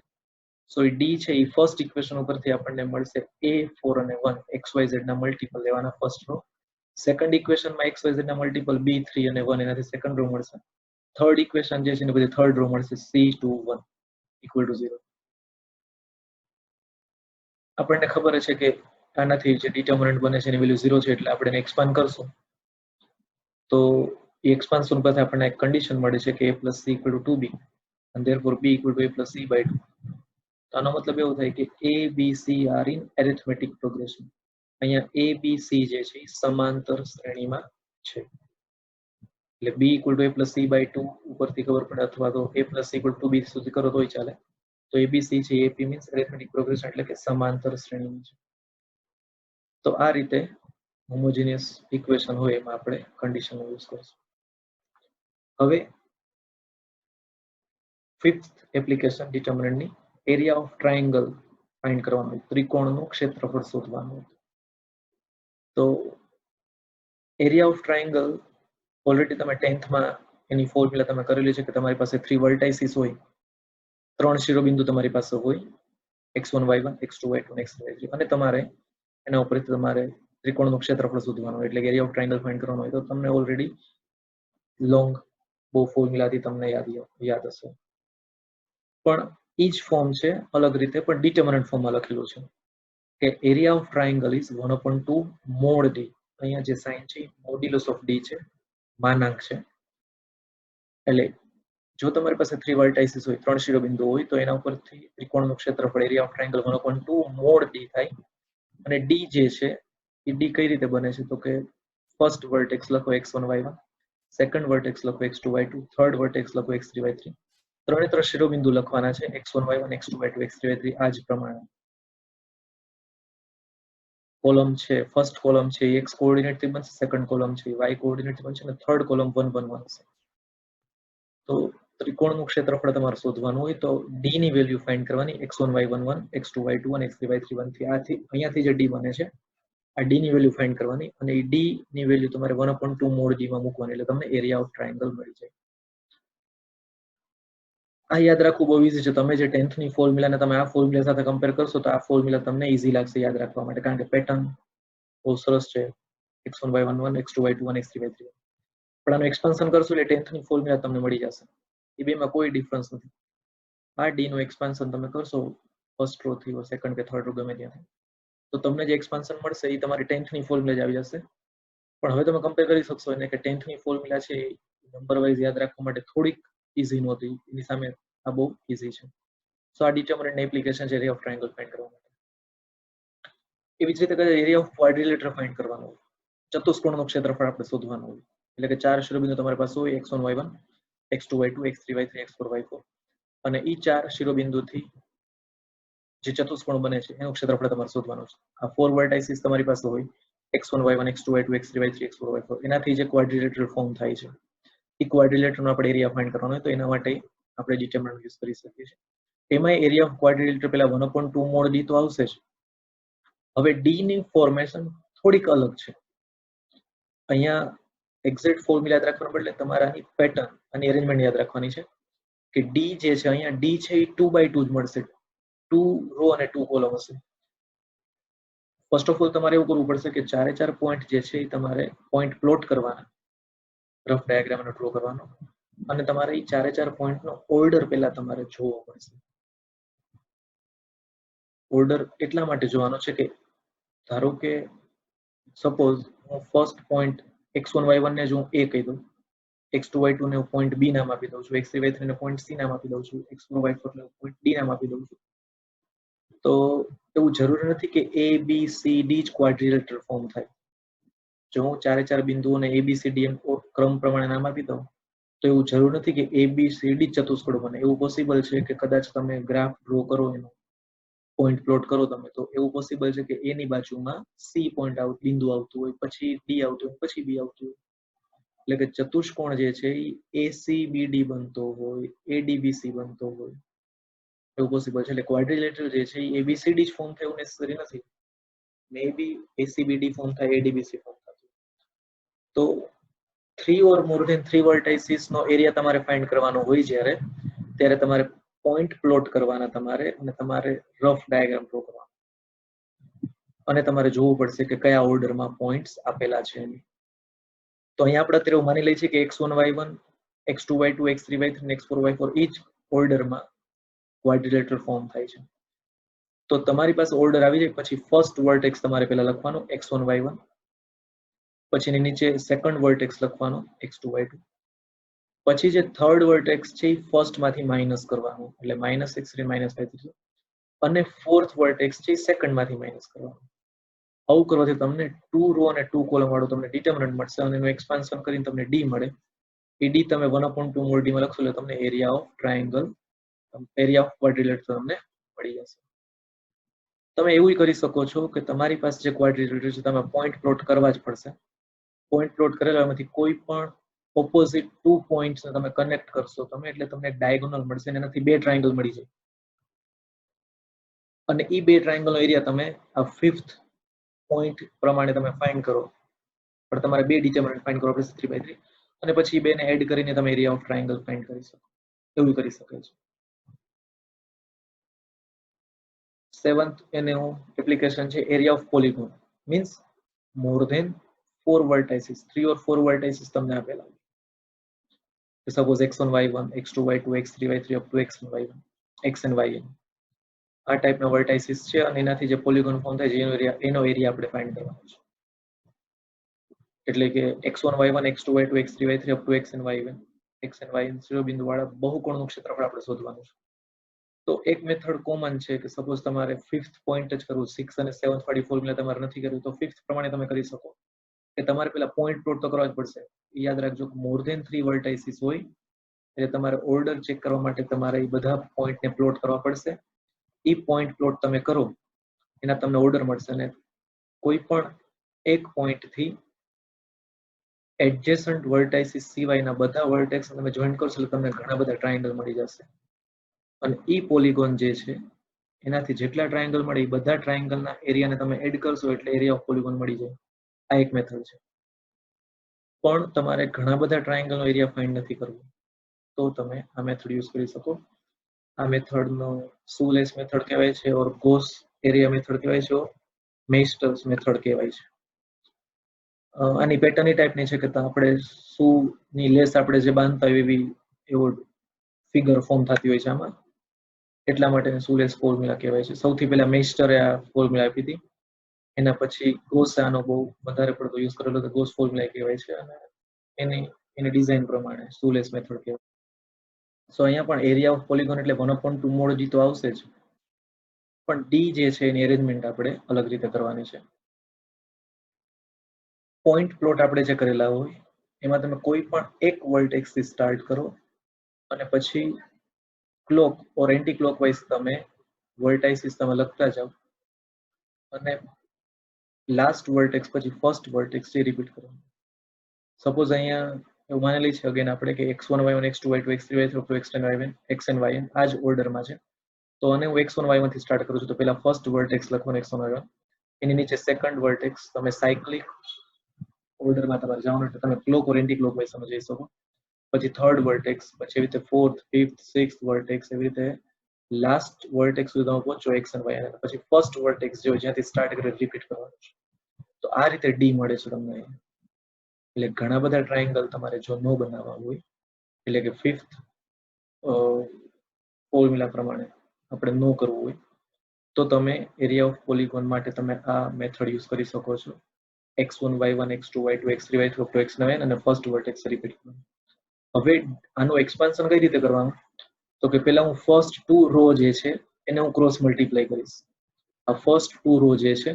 [SPEAKER 2] સો એ d છે એ ફર્સ્ટ ઇક્વેશન ઉપરથી આપણને મળશે a 4 અને 1 xyz ના મલ્ટિપલ લેવાના ફર્સ્ટ રો. સેકન્ડ ઇક્વેશનમાં xyz ના મલ્ટિપલ b 3 અને 1 એનાથી સેકન્ડ રો મળશે. થર્ડ ઇક્વેશન જે છે એને બધી થર્ડ રો મળશે c 2 1 ઇક્વલ ટુ 0. આપણને ખબર છે કે આનાથી જે ડિટર્મિનન્ટ બને છે એની વેલ્યુ 0 છે એટલે આપણે એને એક્સપાન્ડ કરશું તો એ એક્સપાન્શન પરથી આપણને એક કન્ડિશન મળે છે કે a plus c equal to 2b and therefore b equal to a plus c by 2. તો આનો મતલબ એવો થાય કે a b c are in arithmetic progression. અહીંયા a b c જે છે સમાંતર શ્રેણીમાં છે એટલે b equal to a plus c by 2 ઉપરથી ખબર પડે અથવા તો a plus c equal to 2b સુધી કરો તોય ચાલે. તો a b c છે ap means arithmetic progression એટલે કે સમાંતર શ્રેણીમાં છે. તો આ રીતે હોમોજીનિયસ ઇક્વેશન હોય એમાં આપણે કન્ડિશન યુઝ કરીશું. હવે ફિફ્થ એપ્લિકેશન ડિટર્મિનન્ટની એરિયા ઓફ ટ્રાયેંગલ ફાઇન્ડ કરવાનું હોય, ત્રિકોણનું ક્ષેત્રફળ શોધવાનું હોય. તો એરિયા ઓફ ટ્રાયેંગલ ઓલરેડી તમે 10th માં એની ફોર્મ્યુલા તમે કરેલી છે કે તમારી પાસે 3 વર્ટાઇસીસ હોય, 3 શિરોબિંદુ તમારી પાસે હોય x1 y1 x2 y2 અને x3 y3 અને તમારે એના ઉપરથી તમારે ત્રિકોણનું ક્ષેત્રફળ શોધવાનું હોય એટલે એરિયા ઓફ ટ્રાયેંગલ ફાઇન્ડ કરવાનું હોય. તો તમને ઓલરેડી લોંગ બહુ ફોર્મ્યુલાથી તમને યાદ હશે પણ ઈ જ ફોર્મ છે અલગ રીતે પણ ડિટર્મિનન્ટ ફોર્મમાં લખેલું છે કે area of triangle is 1/2 mode d. અહીંયા જે સાઇન છે મોડ્યુલસ ઓફ d છે, માનાંક છે. એટલે જો તમારી પાસે 3 વર્ટાઇસીસ હોય, 3 શિરોબિંદુ હોય તો એના ઉપરથી ત્રિકોણનું ક્ષેત્રફળ area of triangle 1/2 mode d થાય. અને d જે છે એ d કઈ રીતે બને છે તો કે ફર્સ્ટ વર્ટેક્સ લખો x1 y1, સેકન્ડ વર્ટેક્સ લખો x2 y2, થર્ડ વર્ટેક્સ લખો x3 y3. ત્રણે શિરોબિંદુ લખવાના છે x1 y1 x2 y2 x3 y3 આ જ પ્રમાણે. કોલમ છે ફર્સ્ટ કોલમ છે એ x કોઓર્ડિનેટ થી બનશે, સેકન્ડ કોલમ છે y કોઓર્ડિનેટ થી બનશે અને થર્ડ કોલમ 1 1 1 હશે. તો ત્રિકોણનું ક્ષેત્રફળ તમારે શોધવાનું હોય તો d ની વેલ્યુ ફાઇન્ડ કરવાની x1 y1 1 x2 y2 અને x3 y3 1 થી અહીંયાથી જે d બને છે આ d ની વેલ્યુ ફાઇન્ડ કરવાની અને એ d ની વેલ્યુ તમારે 1/2 મોડ d માં મૂકવાની એટલે તમને એરિયા ઓફ ટ્રાયેંગલ મળી જાય. આ યાદ રાખવું બહુ ઈઝી છે. તમે જે 10th ની ફોર્મ્યુલાને તમે આ ફોર્મ્યુલા સાથે કમ્પેર કરશો તો આ ફોર્મ્યુલા તમને ઈઝી લાગશે યાદ રાખવા માટે કારણ કે પેટર્ન બહુ સરસ છે x1 y1 1 x2 y2 અને x3 y3. પણ આનું એક્સપાન્શન કરશો એટલે 10th ની ફોર્મ્યુલા તમને મળી જશે. એ બેમાં કોઈ ડિફરન્સ નથી. આ d નું એક્સપાન્શન તમે કરશો ફર્સ્ટ રો થી સેકન્ડ કે થર્ડ રો ગમે ત્યાંથી તો તમને જે એક્સપાન્શન મળશે એ તમારી 10th ની ફોર્મ્યુલા જ આવી જશે. પણ હવે તમે કમ્પેર કરી શકશો એને કે 10th ની ફોર્મ્યુલા છે નંબર વાઇઝ યાદ રાખવા માટે થોડીક ઈઝી નહોતી, એની સામે આ બહુ ઈઝી છે. સો આ ડિટર્મિનન્ટ એપ્લિકેશન છે એરિયા ઓફ ટ્રાયેંગલ ફાઇન્ડ કરવા માટે. એવી જ રીતે કદાચ એરિયા ઓફ ક્વાડ્રિલેટર ફાઇન્ડ કરવાનું હોય, ચતુષ્કોણનું ક્ષેત્રફળ આપણે શોધવાનું હોય એટલે કે 4 શિરોબિંદુ તમારી પાસે હોય x1 y1 x2 y2 x3 y3 x4 y4 અને ઈ 4 શિરોબિંદુથી જે ચતુષ્કોણ બને છે એનું ક્ષેત્રફળ તમારે શોધવાનું છે. આ 4 વર્ટાઇસીસ તમારી પાસે હોય x1 y1 x2 y2 x3 y3 x4 y4 એનાથી જે ક્વાડ્રિલેટરલ ફોર્મ થાય છે એ ક્વાડ્રિલેટરનો આપણે એરિયા ફાઇન્ડ કરવાનો હોય તો એના માટે આપણે ડિટર્મિનન્ટ યુઝ કરી શકીએ છીએ. એમાં એરિયા ઓફ ક્વાડ્રિલેટર પહેલા 1/2 મોડ d તો આવશે જ. હવે d ની ફોર્મેશન થોડીક અલગ છે. અહીંયા એક્ઝેક્ટ ફોર્મ્યુલા યાદ રાખવાના બદલે તમારે આની પેટર્ન અને અરેન્જમેન્ટ યાદ રાખવાની છે કે d જે છે અહીંયા d છે એ 2/2 જ મળશે, 2 રો અને 2 કોલમ હશે. ફર્સ્ટ ઓફ ઓલ તમારે એવું કરવું પડશે કે 4 પોઈન્ટ જે છે એ તમારે પોઈન્ટ પ્લોટ કરવાના, રફ ડાયાગ્રામ ડ્રો કરવાનો અને તમારે એ 4 પોઈન્ટનો ઓર્ડર પહેલા તમારે જોવો પડશે. ઓર્ડર એટલા માટે જોવાનો છે કે ધારો કે સપોઝ હું ફર્સ્ટ પોઈન્ટ x1 y1 ને જો હું a કહી દઉં, x2 y2 ને હું પોઈન્ટ b નામ આપી દઉં છું, x3 y3 ને પોઈન્ટ c નામ આપી દઉં છું, x4 y4 ને પોઈન્ટ d નામ આપી દઉં છું. તો એવું જરૂરી નથી કે a b c d જ ક્વાડ્રિલેટર ફોર્મ થાય. જો હું 4 બિંદુઓને a b c d એમ ક્રમ પ્રમાણે નામ આપી દઉં તો એવું જરૂર નથી કે a b c d ચતુષ્કોણ બને. એવું પોસિબલ છે કે કદાચ તમે ગ્રાફ ડ્રો કરો એનો પોઈન્ટ પ્લોટ કરો તમે તો એવું પોસિબલ છે કે a ની બાજુમાં c પોઈન્ટ બિંદુ આવતું હોય, પછી d આવતું હોય, પછી b આવતું હોય. એટલે કે ચતુષ્કોણ જે છે એ ACBD બનતો હોય, ADBC બનતો હોય, એવું પોસિબલ છે. એટલે ક્વાડ્રિલેટરલ જે છે એ ABCD જ ફોર્મ થાય એવું નેસેસરી નથી. મે બી ACBD ફોર્મ થાય, ADBC ફોર્મ થતું. તો 3 or more than 3 વર્ટાઇસીસ નો એરિયા તમારે ફાઇન્ડ કરવાનો હોય ત્યારે તમારે પોઈન્ટ પ્લોટ કરવાના તમારે, અને તમારે રફ ડાયાગ્રામ ડ્રો કરવાનો, અને તમારે જોવું પડશે કે કયા ઓર્ડરમાં પોઈન્ટ્સ આપેલા છે એની. તો અહીંયા આપણે અત્યારે માની લઈએ છીએ કે x1 y1 x2 y2 x3 y3 x4 y4 inch ઓર્ડરમાં ક્વાડ્રિલેટરલ ફોર્મ થાય છે. તો તમારી પાસે ઓર્ડર આવી જાય પછી ફર્સ્ટ વર્ટેક્સ તમારે પહેલા લખવાનો x1 y1, પછી એની નીચે સેકન્ડ વર્ટેક્સ લખવાનો x2 y2, પછી જે થર્ડ વર્ટેક્સ છે એ ફર્સ્ટ માંથી માઇનસ કરવાનો એટલે -x3 -y3, અને ફોર્થ વર્ટેક્સ છે એ સેકન્ડ માંથી માઇનસ કરવાનો. આવું કરવાથી તમને 2 રો અને 2 કોલમ વાળું તમને ડિટર્મિનન્ટ મળશે, અને એનું એક્સપાન્શન કરીને તમને d મળે. એ d તમે 1/2 મોડ d માં લખશો એટલે તમને area of triangle, area of quadrilateral તમને મળી જશે. તમે એવું કરી શકો છો કે તમારી પાસે જે ક્વાડ્રિલેટરલ છે તમે પોઈન્ટ પ્લોટ કરવા જ પડશે. પોઈન્ટ પ્લોટ કરેલામાંથી કોઈ પણ ઓપોઝિટ 2 પોઈન્ટ્સ ને તમે કનેક્ટ કરશો તમે, એટલે તમને એક ડાયગોનલ મળશે, અને એનાથી 2 ટ્રાયંગલ મળી જાય. અને એ 2 ટ્રાયંગલ નો એરિયા તમે આ 5th પોઈન્ટ પ્રમાણે તમે ફાઇન્ડ કરો, પણ તમારે 2 ડિટર્મિનન્ટ ફાઇન્ડ કરવો પડશે 3/3, અને પછી 2 ને એડ કરીને તમે એરિયા ઓફ ટ્રાયંગલ ફાઇન્ડ કરી શકો. એવું કરી શકાય છે. 7th એનું એપ્લિકેશન છે area of polygon. Means more than 4 vertices, 3 or 4 vertices તમને આપેલા હોય. Suppose x1 y1 x2 y2 x3 y3 up to xn y1 xn yn, આ ટાઈપના વર્ટાઇસીસ છે, અને એનાથી જે પોલિગોન ફોર્મ થાય છે એનો એરિયા આપણે ફાઇન્ડ કરવાનો છે. એટલે કે x1 y1 x2 y2 x3 y3 up to xn yn શિરોબિંદુ વાળા બહુકોણનું ક્ષેત્રફળ આપણે શોધવાનું છે. તો એક મેથડ કોમન છે કે સપોઝ તમારે 5th પોઈન્ટ જ કરવું, 6 અને 7th વાળી ફોર્મ્યુલા તમારે નથી કરવી, તો 5th પ્રમાણે તમે કરી શકો કે તમારે પેલા પોઈન્ટ પ્લોટ તો કરવા જ પડશે. યાદ રાખજો મોર ધેન 3 વર્ટાઇસીસ હોય એટલે તમારે ઓર્ડર ચેક કરવા માટે તમારે એ બધા પોઈન્ટને પ્લોટ કરવા પડશે. એ પોઈન્ટ પ્લોટ તમે કરો એના તમને ઓર્ડર મળશે, અને કોઈ પણ એક પોઈન્ટ થી એડજેસન્ટ વર્ટાઇસીસ સિવાયના બધા વર્ટેક્સ તમે જોઈન્ટ કરશો એટલે તમને ઘણા બધા ટ્રાયંગલ મળી જશે. અને ઈ પોલિગોન જે છે એનાથી જેટલા ટ્રાયંગલ મળે એ બધા ટ્રાયંગલના એરિયાને તમે એડ કરશો એટલે એરિયા ઓફ પોલિગોન મળી જાય. આ એક મેથડ છે. પણ તમારે ઘણા બધા ટ્રાયંગલનો એરિયા ફાઇન્ડ નથી કરવો તો તમે આ મેથડ યુઝ કરી શકો. આ મેથડનો શૂલેસ મેથડ કહેવાય છે, ઓર ગોસ એરિયા મેથડ કહેવાય છે, મેસ્ટર્સ મેથડ કહેવાય છે. આની પેટર્ન એ ટાઈપની છે કે આપણે શૂની લેસ આપણે જે બાંધતા હોય એવી એવો ફિગર ફોર્મ થતી હોય છે આમાં, એટલા માટે શૂલેસ ફોર્મ્યુલા કહેવાય છે. સૌથી પહેલા મેસ્ટરે આ ફોર્મ્યુલા આપી હતી, એના પછી ગોસ આનો બહુ વધારે પડતો યુઝ કરેલો તો ગોસ ફોર્મ્યુલા કહેવાય છે, અને એની ડિઝાઇન પ્રમાણે શૂલેસ મેથડ કહેવાય. સો અહીંયા પણ એરિયા ઓફ પોલિગોન એટલે 1/2 મોડ ડી તો આવશે જ, પણ ડી જે છે એની એરેન્જમેન્ટ આપણે અલગ રીતે કરવાની છે. પોઈન્ટ પ્લોટ આપણે જે કરેલા હોય એમાં તમે કોઈ પણ એક વર્ટેક્સ થી સ્ટાર્ટ કરો, અને પછી ક્લોક ઓર એન્ટી ક્લોકવાઇઝ તમે વર્ટાઇસીસ તમે લખતા જાઓ, અને લાસ્ટ વર્ટેક્સ પછી ફર્સ્ટ વર્ટેક્સ જે રિપીટ કરો. સપોઝ અહીંયા એવું માની લઈએ છીએ અગેન આપણે કે x1 y1 x2 y2 x3 y3 up to xn yn આ જ ઓર્ડરમાં છે. તો આને હું x1 y1 થી સ્ટાર્ટ કરું છું, તો પહેલા ફર્સ્ટ વર્ટેક્સ લખવાનું x1 y1, એની નીચે સેકન્ડ વર્ટેક્સ તમે સાયક્લિક ઓર્ડરમાં તમારે જવાનું એટલે તમે ક્લોક ઓર એન્ટી ક્લોકવાઇઝ તમે જઈ શકો. પછી થર્ડ વર્ટેક્સ, પછી એવી રીતે ફોર્થ, ફિફ્થ, સિક્સ્થ વર્ટેક્સ, એવી રીતે લાસ્ટ વર્ટેક્સ સુધી તમે પહોંચો xn y, અને પછી ફર્સ્ટ વર્ટેક્સ જે હોય જ્યાંથી સ્ટાર્ટ કરી રિપીટ કરવાનું છે. તો આ રીતે ડી મળે છે તમને. એટલે ઘણા બધા ટ્રાયંગલ તમારે જો ન બનાવવા હોય, એટલે કે 5th ફોર્મ્યુલા પ્રમાણે આપણે ન કરવું હોય, તો તમે એરિયા ઓફ પોલિગોન માટે તમે આ મેથડ યુઝ કરી શકો છો. x1 y1 x2 y2 x3 y3 up to xn yn અને ફર્સ્ટ વર્ટેક્સ રિપીટ કરવાનું. હવે આનું એક્સપાન્શન કઈ રીતે કરવાનું, તો કે પહેલા હું ફર્સ્ટ 2 રો જે છે એને હું ક્રોસ મલ્ટીપ્લાય કરીશ. આ ફર્સ્ટ 2 રો જે છે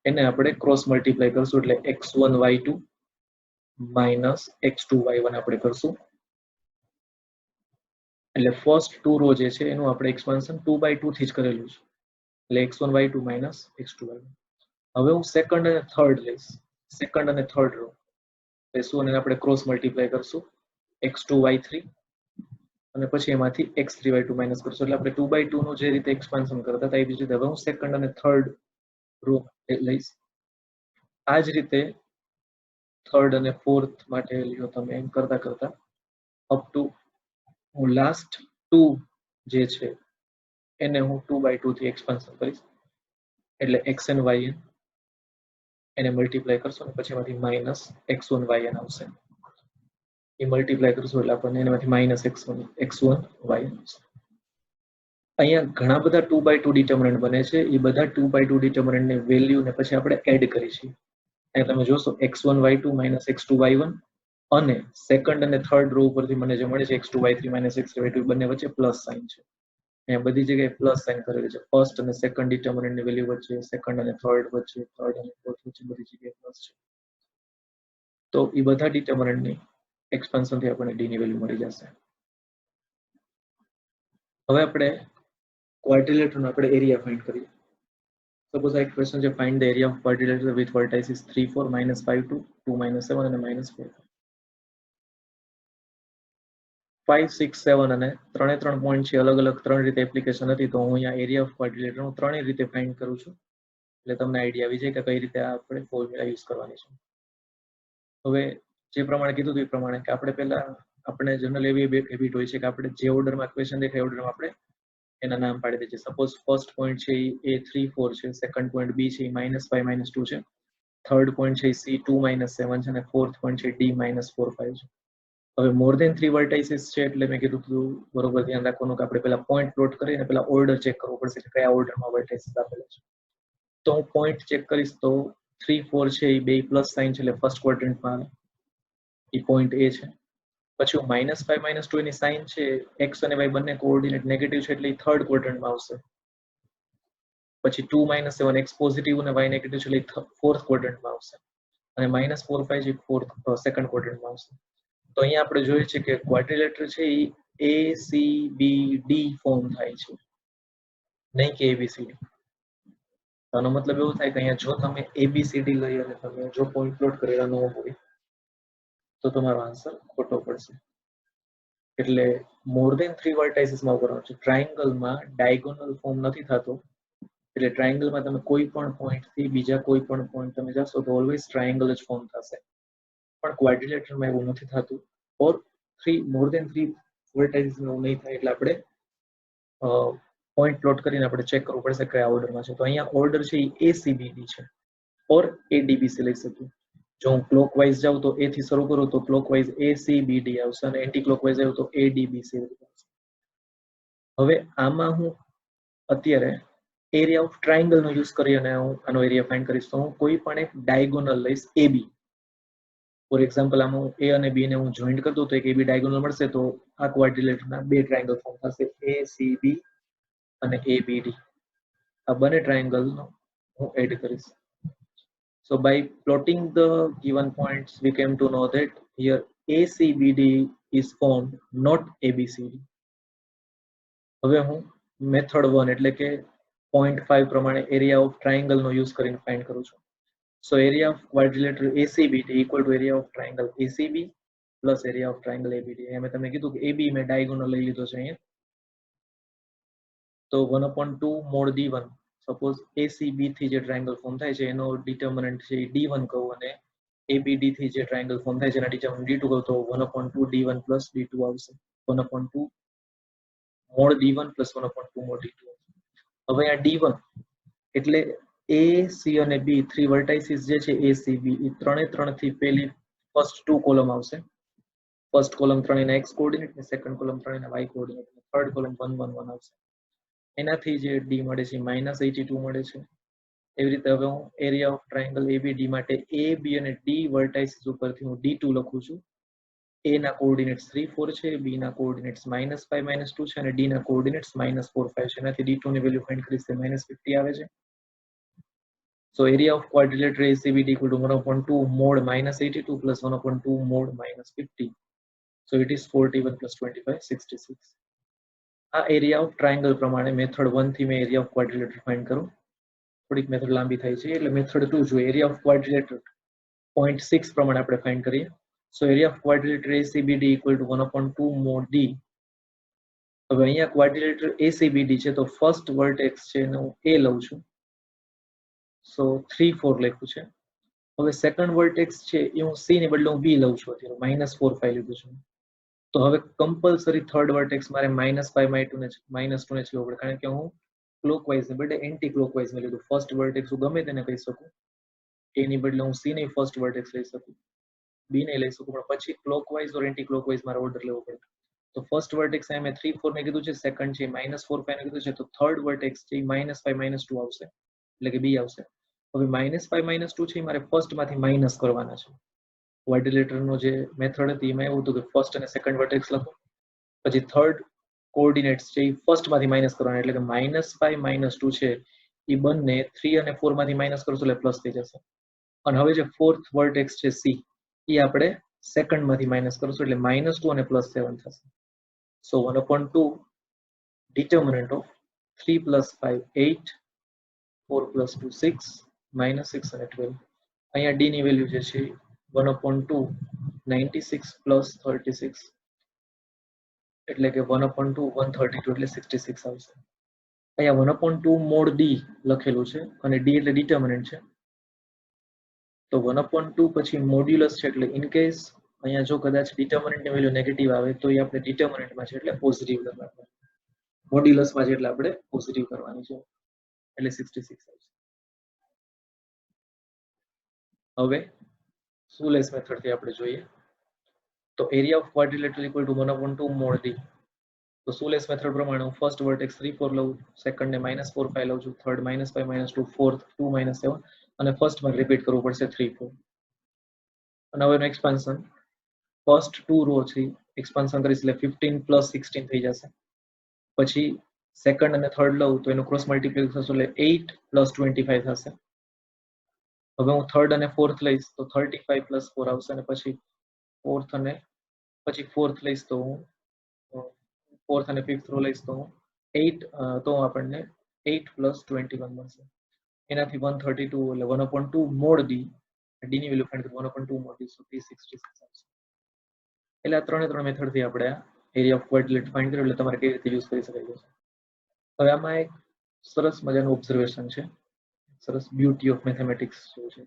[SPEAKER 2] એને આપણે ક્રોસ મલ્ટીપ્લાય કરશું, એટલે x1 y2 minus x2 y1 આપણે કરશું. એટલે ફર્સ્ટ 2 રો જે છે એનું આપણે એક્સપાન્શન 2/2 થી જ કરેલું છે, એટલે x1 y2 minus x2 y1. હવે હું સેકન્ડ અને થર્ડ લઈશ, સેકન્ડ અને થર્ડ રો, લેશું અને આપણે ક્રોસ મલ્ટીપ્લાય કરશું x2 y3 અને પછી એમાંથી x3 y2 માઇનસ કરશું એટલે આપણે 2/2 નું જે રીતે એક્સપાન્શન કરતા હતા એ જ રીતે હવે હું સેકન્ડ અને થર્ડ રો લઈશ આ જ રીતે થર્ડ અને ફોર્થ માટે લ્યો તમે એમ કરતા કરતા અપ ટુ હું લાસ્ટ 2 જે છે એને હું 2/2 થી એક્સપાન્શન કરીશ એટલે xn yn એને મલ્ટીપ્લાય કરશો અને પછી એમાંથી માઇનસ x1 yn આવશે એ મલ્ટીપ્લાય કરશો એટલે આપણને એમાંથી માઇનસ x1 yn આવશે અહીંયા ઘણા બધા 2/2 ડિટર્મિનન્ટ બને છે એ બધા 2/2 ડિટર્મિનન્ટ ની વેલ્યુ ને પછી આપણે એડ કરીશું અહીંયા તમે જોશો x1 y2 minus x2 y1 અને સેકન્ડ અને થર્ડ રો ઉપરથી મને જે મળે છે x2 y3 minus x3 y2 બંને વચ્ચે પ્લસ સાઇન છે અહીંયા બધી જગ્યાએ પ્લસ સાઇન કરેલી છે ફર્સ્ટ અને સેકન્ડ ડિટર્મિનન્ટ ની વેલ્યુ વચ્ચે સેકન્ડ અને થર્ડ વચ્ચે થર્ડ અને ફોર્થ વચ્ચે બધી જગ્યાએ પ્લસ છે તો એ બધા ડિટર્મિનન્ટ ની એક્સપાન્શન થી આપણને d ની વેલ્યુ મળી જશે હવે આપણે ક્વાડ્રિલેટરનો આપણે એરિયા ફાઇન્ડ કરીએ સપોઝ આ એક ક્વેશ્ચન છે find the area of quadrilateral with vertices 3 4 -5 2 2 -7 અને -4 5 6 7 અને ત્રણે ત્રણ પોઈન્ટ છે અલગ અલગ ત્રણ રીતે એપ્લિકેશન હતી તો હું અહીંયા એરિયા ઓફ ક્વાડ્રિલેટર હું ત્રણેય રીતે ફાઇન્ડ કરું છું એટલે તમને આઈડિયા આવી જાય કે કઈ રીતે આપણે ફોર્મ્યુલા યુઝ કરવાની છે હવે જે પ્રમાણે કીધું એ પ્રમાણે કે આપણે પહેલા આપણે જનરલ એવી હેબિટ હોય છે કે આપણે જે ઓર્ડરમાં ક્વેશ્ચન દેખાય ઓર્ડરમાં આપણે એના નામ પાડી દઈએ સપોઝ ફર્સ્ટ પોઈન્ટ છે એ 3 4 છે સેકન્ડ પોઈન્ટ બી છે -5 -2 છે થર્ડ પોઈન્ટ છે સી 2 -7 છે અને ફોર્થ પોઈન્ટ છે ડી -4 5 છે હવે મોર દેન 3 વર્ટાઇસિસ છે એટલે મેં કીધું હતું બરોબર ધ્યાન રાખવાનું કે આપણે પહેલા પોઈન્ટ પ્લોટ કરીને પહેલા ઓર્ડર ચેક કરવો પડશે કે કયા ઓર્ડરમાં વર્ટાઇસિસ આપેલા છે તો હું પોઈન્ટ ચેક કરીશ તો 3 4 છે એ બે પ્લસ સાઇન છે એટલે ફર્સ્ટ ક્વોડ્રન્ટમાં આવે એ પોઈન્ટ એ છે પછી હું -5 -2 એની સાઇન છે x અને y બંને કોઓર્ડિનેટ નેગેટિવ છે એટલે થર્ડ ક્વોડ્રન્ટમાં આવશે પછી 2 -7 x પોઝિટિવ અને y નેગેટિવ છે એટલે ફોર્થ ક્વોડ્રન્ટમાં આવશે અને -4 5 એ ફોર્થ સેકન્ડ ક્વોડ્રન્ટમાં આવશે તો અહીંયા આપણે જોઈએ છે કે ક્વાડ્રિલેટર છે એ a c b d form થાય છે નહીં કે abcd આનો મતલબ એવો થાય કે અહીંયા જો તમે abcd લઈ અને તમે જો પોઈન્ટ પ્લોટ કરેલા ન હોય તો તમારો આન્સર ખોટો પડશે એટલે મોર દેન 3 વર્ટાઇસિસમાં કરવાનું છે ટ્રાયેંગલમાં ડાયગોનલ ફોર્મ નથી થતો એટલે ટ્રાયેંગલમાં તમે કોઈ પણ પોઈન્ટ થી બીજા કોઈ પણ પોઈન્ટ તમે જશો તો ઓલવેઝ ટ્રાયેંગલ જ ફોર્મ થશે પણ ક્વાડ્રિલેટરમાં એવું નથી થતું ઓર મોર દેન 3 વર્ટાઇસિસમાં નહીં થાય એટલે આપણે પોઈન્ટ પ્લોટ કરીને આપણે ચેક કરવું પડશે કયા ઓર્ડરમાં છે તો અહીંયા ઓર્ડર છે એ ACBD છે ઓર ADBC લઈ શકીએ જો હું ક્લોકવાઇઝ જાઉં તો A થી શરૂ કરું તો ક્લોકવાઇઝ ACBD આવશે અને એન્ટી ક્લોકવાઇઝ આવ્યું તો ADBC આવશે હવે આમાં હું અત્યારે એરિયા ઓફ ટ્રાયેંગલ નો યુઝ કરી અને હું આનો એરિયા ફાઇન્ડ કરીશ તો હું કોઈ પણ એક ડાયગોનલ લઈશ AB ફોર એક્ઝામ્પલ આમાં હું A અને B ને હું જોઈન્ટ કરી દઉં તો એક AB ડાયગોનલ મળશે તો આ ક્વાડ્રિલેટરના બે ટ્રાયેંગલ ફોર્મ થશે ACB અને ABD આ બંને ટ્રાયેંગલનો હું એડ કરીશ so by plotting the given points we came to know that here ACBD is formed not ABCD હવે હું મેથડ 1 એટલે કે 0.5 પ્રમાણે એરિયા ઓફ ટ્રાયેંગલ નો યુઝ કરીને ફાઇન્ડ કરું છું so area of quadrilateral ACBD equal to area of triangle ACB plus area of triangle ABD મેં તમને કીધું કે AB મેં ડાયગોનલ લઈ લીધો છે અહીંયા તો 1/2 mod d1 સપોઝ ACB થી જે ટ્રાયેંગલ ફોર્મ થાય છે એનો ડિટર્મિનન્ટ છે d1 કહું અને ABD થી જે ટ્રાયેંગલ ફોર્મ થાય છે એના ડિટર્મિનન્ટ d2 કહું તો 1/2 d1 plus d2 આવશે 1/2 mod d1 plus 1/2 mod d2 હવે આ d1 એટલે A C અને B 3 વર્ટાઇસિસ જે છે ACB એ ત્રણે થી પહેલી ફર્સ્ટ 2 કોલમ આવશે ફર્સ્ટ કોલમ 3 ના x કોઓર્ડિનેટ ને સેકન્ડ કોલમ 3 ના y કોઓર્ડિનેટ ને થર્ડ કોલમ 1 1 1 આવશે એનાથી જે d મળે છે -82 મળે છે એવી રીતે હવે હું એરિયા ઓફ ટ્રાયેંગલ ABD માટે A B અને D વર્ટાઇસિસ ઉપરથી હું d2 લખું છું A ના કોઓર્ડિનેટ્સ 3 4 છે B ના કોઓર્ડિનેટ્સ -5 -2 છે અને D ના કોઓર્ડિનેટ્સ -4 5 છે એનાથી d2 ની વેલ્યુ ફાઇન્ડ કરીશ તે -50 આવે છે so area of quadrilateral ACBD equal to 1/2 mod -82 plus 1/2 mod -50 so it is 41 plus 25 66 આ એરિયા ઓફ ટ્રાયેંગલ પ્રમાણે મેથડ 1 થી મેં એરિયા ઓફ ક્વાડ્રિલેટર ફાઇન્ડ કરું થોડીક મેથડ લાંબી થાય છે એટલે મેથડ 2 જો એરિયા ઓફ ક્વાડ્રિલેટર 0.6 પ્રમાણે આપણે ફાઇન્ડ કરીએ so area of quadrilateral ACBD equal to 1/2 mod d. હવે અહીંયા ક્વાડ્રિલેટરલ ACBD છે તો ફર્સ્ટ વર્ટેક્સ છે એને હું A લઉં છું, સો 3 4 લખ્યું છે. હવે સેકન્ડ વર્ટેક્સ છે એ હું C ને બદલે હું B લઉં છું, અત્યારે -4 5 લીધું છે. તો હવે કમ્પલસરી થર્ડ વર્ટેક્સ મારે -5 -2 ને જ લેવો પડે, કારણ કે હું ક્લોકવાઇઝ ને બદલે એન્ટી ક્લોકવાઇઝ માં લીધું. ફર્સ્ટ વર્ટેક્સ હું ગમે તેને કહી શકું, A ની બદલે હું C ને ફર્સ્ટ વર્ટેક્સ લઈ શકું, B ને લઈ શકું, પણ પછી ક્લોકવાઇઝ ઓર એન્ટી ક્લોકવાઇઝ મારે ઓર્ડર લેવો પડે. તો ફર્સ્ટ વર્ટેક્સ અહીં મેં 3 4 ને કીધું છે, સેકન્ડ છે -4 5 ને કીધું છે, તો થર્ડ વર્ટેક્સ છે -5 -2 આવશે, એટલે કે B આવશે. હવે -5 -2 છે મારે ફર્સ્ટ માંથી માઇનસ કરવાના છે. ક્વાડ્રિલેટરલ નો જે મેથડ હતી એમાં એવું હતું કે ફર્સ્ટ અને સેકન્ડ વર્ટેક્સ લખો, પછી થર્ડ કોઓર્ડિનેટ્સ છે એ ફર્સ્ટ માંથી માઇનસ કરવાના, એટલે કે -5 -2 છે એ બંને 3 અને 4 માંથી માઇનસ કરશું એટલે પ્લસ થઈ જશે. અને હવે જે ફોર્થ વર્ટેક્સ છે C એ આપણે સેકન્ડ માંથી માઇનસ કરશું એટલે -2 અને +7 થશે. સો 1/2 determinant of 3 + 5 8 4 + 2 6 -6 અને 12. અહીંયા D ની વેલ્યુ જે છે 1/2 96 + 36, એટલે કે 1/2 132 એટલે 66 આવશે. અહીંયા 1/2 mod D લખેલું છે અને D એટલે ડિટર્મિનન્ટ છે, તો 1/2 પછી મોડ્યુલસ છે, એટલે ઇન કેસ અહીંયા જો કદાચ ડિટર્મિનન્ટ ની વેલ્યુ નેગેટિવ આવે તો એ આપણે ડિટર્મિનન્ટમાં છે એટલે પોઝિટિવ કરવાનું, મોડ્યુલસમાં છે એટલે આપણે પોઝિટિવ કરવાની છે, એટલે 66 આવશે. હવે સુલેસ મેથડ થી આપણે જોઈએ તો area of quadrilateral equal to 1/2 mod d. તો સુલેસ મેથડ પ્રમાણે હું ફર્સ્ટ વર્ટેક્સ 3 4 લઉં, સેકન્ડ ને -4 5 લઉં છું, થર્ડ -5 -2, ફોર્થ 2 -7 અને ફર્સ્ટ માં રિપીટ કરવું પડશે 3 4. અને હવે એનું એક્સપાન્શન ફર્સ્ટ 2 રો છે એક્સપાન્શન કરીશ એટલે 15 + 16 થઈ જશે. પછી સેકન્ડ અને થર્ડ લઉં તો એનું ક્રોસ મલ્ટીપ્લાય થશે એટલે 8 + 25 થશે. હવે હું થર્ડ અને ફોર્થ લઈશ તો 35 + 4 આવશે, અને પછી ફોર્થ લઈશ તો હું ફોર્થ અને ફિફ્થ રો લઈશ તો 8 તો આપણને 8 + 21 મળશે. એનાથી 132 એટલે 1/2 mod d, d ની વેલ્યુ ફાઇન્ડ કરી 1/2 mod d, so 366 આવશે. એટલે આ ત્રણ મેથડ થી આપણે એરિયા ઓફ ક્વાડ્રિલેટરલ ફાઇન્ડ કર્યું, એટલે તમારે કેવી રીતે યુઝ કરી શકાય છે. હવે આમાં એક સરસ મજાનું ઓબ્ઝર્વેશન છે, સરસ બ્યુટી ઓફ મેથેમેટિક્સ છે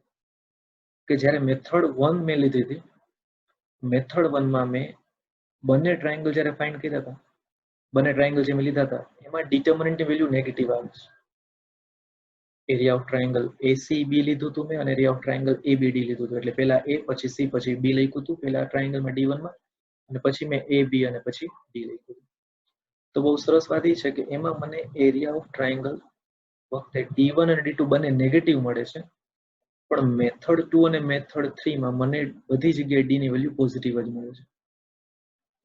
[SPEAKER 2] કે જ્યારે મેથડ 1 મેં લીધી હતી, મેથડ 1 માં મેં બંને ટ્રાયંગલ જ્યારે ફાઇન્ડ કર્યા હતા, બંને ટ્રાયંગલ જે મેં લીધા હતા એમાં ડિટર્મિનન્ટની વેલ્યુ નેગેટિવ આવે છે. એરિયા ઓફ ટ્રાયંગલ ACB લીધું હતું મેં, અને એરિયા ઓફ ટ્રાયંગલ ABD લીધું હતું, એટલે પહેલા A પછી C પછી B લખ્યું હતું પહેલા ટ્રાયંગલમાં D1 માં, અને પછી મેં AB અને પછી D લખ્યું હતું. તો બહુ સરસ વાત એ છે કે એમાં મને એરિયા ઓફ ટ્રાયંગલ વખતે D1 અને D2 બંને નેગેટિવ મળે છે, પણ મેથડ 2 અને મેથડ 3 માં મને બધી જગ્યાએ D ની વેલ્યુ પોઝિટિવ જ મળે છે.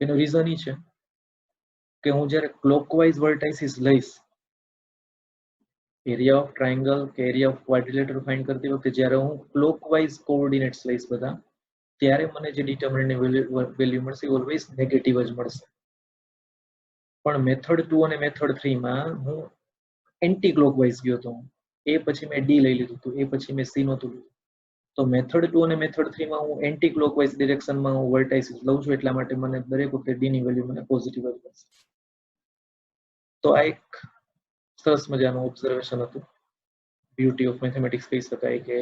[SPEAKER 2] એનું રીઝન એ છે કે હું જ્યારે ક્લોકવાઇઝ વર્ટાઇસિસ લઈશ એરિયા ઓફ ટ્રાયંગલ કે એરિયા ઓફ ક્વાડ્રિલેટરલ ફાઇન્ડ કરતી વખતે જ્યારે હું ક્લોકવાઇઝ કોઓર્ડિનેટ્સ લઈશ બધા, ત્યારે મને જે ડિટર્મિનન્ટની વેલ્યુ મળશે ઓલવેઝ નેગેટિવ જ મળશે. પણ મેથડ 2 અને મેથડ 3 માં હું એન્ટી ક્લોકવાઇઝ ગયો હતો, એ પછી મેં D લઈ લીધું હતું, એ પછી મેં C નહોતું લીધું. તો મેથડ 2 અને મેથડ 3 માં હું એન્ટી ક્લોકવાઇઝ ડિરેક્શનમાં હું વર્ટાઇસિસ લઉં છું, એટલા માટે મને દરેક વખતે D ની વેલ્યુ મને પોઝિટિવ જ મળશે. તો આ એક સરસ મજાનું ઓબ્ઝર્વેશન હતું, બ્યુટી ઓફ મેથેમેટિક્સ કહી શકાય કે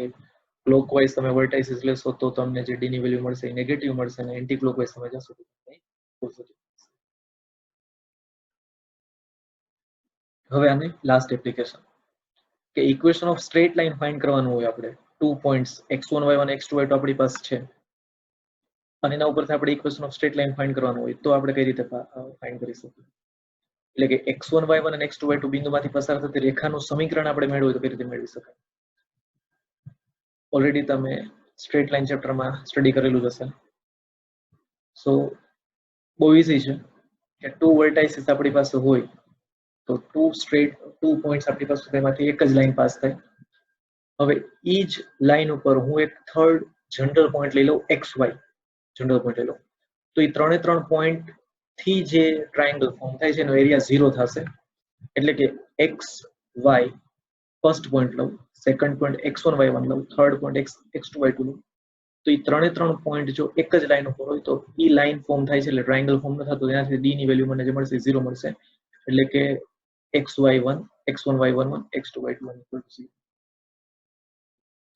[SPEAKER 2] ક્લોકવાઇઝ તમે વર્ટાઇસિસ લેશો તો તમને જે D ની વેલ્યુ મળશે એ નેગેટિવ મળશે, અને એન્ટી ક્લોકવાઇઝ તમે જશો તો તમને પોઝિટિવ. હવે આની લાસ્ટ એપ્લિકેશન કે equation of straight line find કરવાનું હોય આપણે, 2 points x1 y1 x2 y2 આપણી પાસે છે, અને એના ઉપરથી આપણે equation of straight line find કરવાનું હોય તો આપણે કઈ રીતે ફાઇન્ડ કરી શકીએ. એટલે કે x1 y1 અને x2 y2 બિંદુમાંથી પસાર થતી રેખાનું સમીકરણ આપણે મેળવવું તો કઈ રીતે મેળવી શકાય. ઓલરેડી તમે સ્ટ્રેટ લાઇન ચેપ્ટરમાં સ્ટડી કરેલું જ હશે. સો બહુ ઈઝી છે કે 2 વર્ટાઇસિસ આપણી પાસે હોય તો 2 પોઈન્ટ્સ આપણી પાસે તેમાંથી એક જ લાઈન પાસ થાય. હવે ઈ જ લાઈન ઉપર હું એક થર્ડ જનરલ પોઈન્ટ લઈ લઉં xy, જનરલ પોઈન્ટ લઈ લઉં તો એ 3 પોઈન્ટ થી જે ટ્રાયંગલ ફોર્મ થાય છે એનો એરિયા 0 થશે. એટલે કે xy ફર્સ્ટ પોઈન્ટ લઉં, સેકન્ડ પોઈન્ટ x1 y1 લઉં, થર્ડ પોઈન્ટ x2 y2 લઉં, તો તો એ ત્રણે ત્રણ પોઈન્ટ જો એક જ લાઈન ઉપર હોય તો એ લાઈન ફોર્મ થાય છે એટલે ટ્રાયંગલ ફોર્મ ન થતું ત્યાંથી ડી ની વેલ્યુ મને જે મળશે 0 મળશે એટલે કે xy1 x1 y11 x2 y21 0.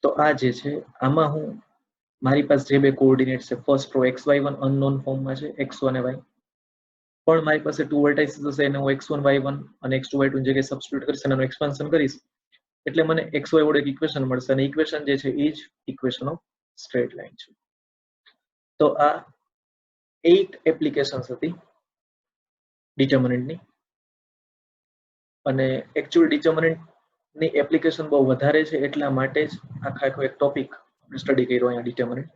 [SPEAKER 2] તો આ જે છે આમાં હું મારી પાસે જે બે કોઓર્ડિનેટ છે ફર્સ્ટ રો xy1 અનનોન ફોર્મમાં છે x1 અને y પણ મારી પાસે ટુ વર્ટાઇસીસ હશે એને હું x1 y1 અને x2 y2 ની જગ્યાએ સબસ્ટિટ્યુટ કરીશ અને એનું એક્સપાન્શન કરીશ એટલે મને xy વડે એક ઇક્વેશન મળશે અને ઇક્વેશન જે છે એ જ ઇક્વેશન ઓફ સ્ટ્રેટ લાઈન છે. તો આ 8 એપ્લિકેશન્સ હતી ડિટર્મિનન્ટની અને એકચ્યુઅલ ડિટર્મિનન્ટની એપ્લિકેશન બહુ વધારે છે એટલા માટે જ આખો એક ટોપિક સ્ટડી કર્યો અહીંયા ડિટર્મિનન્ટ.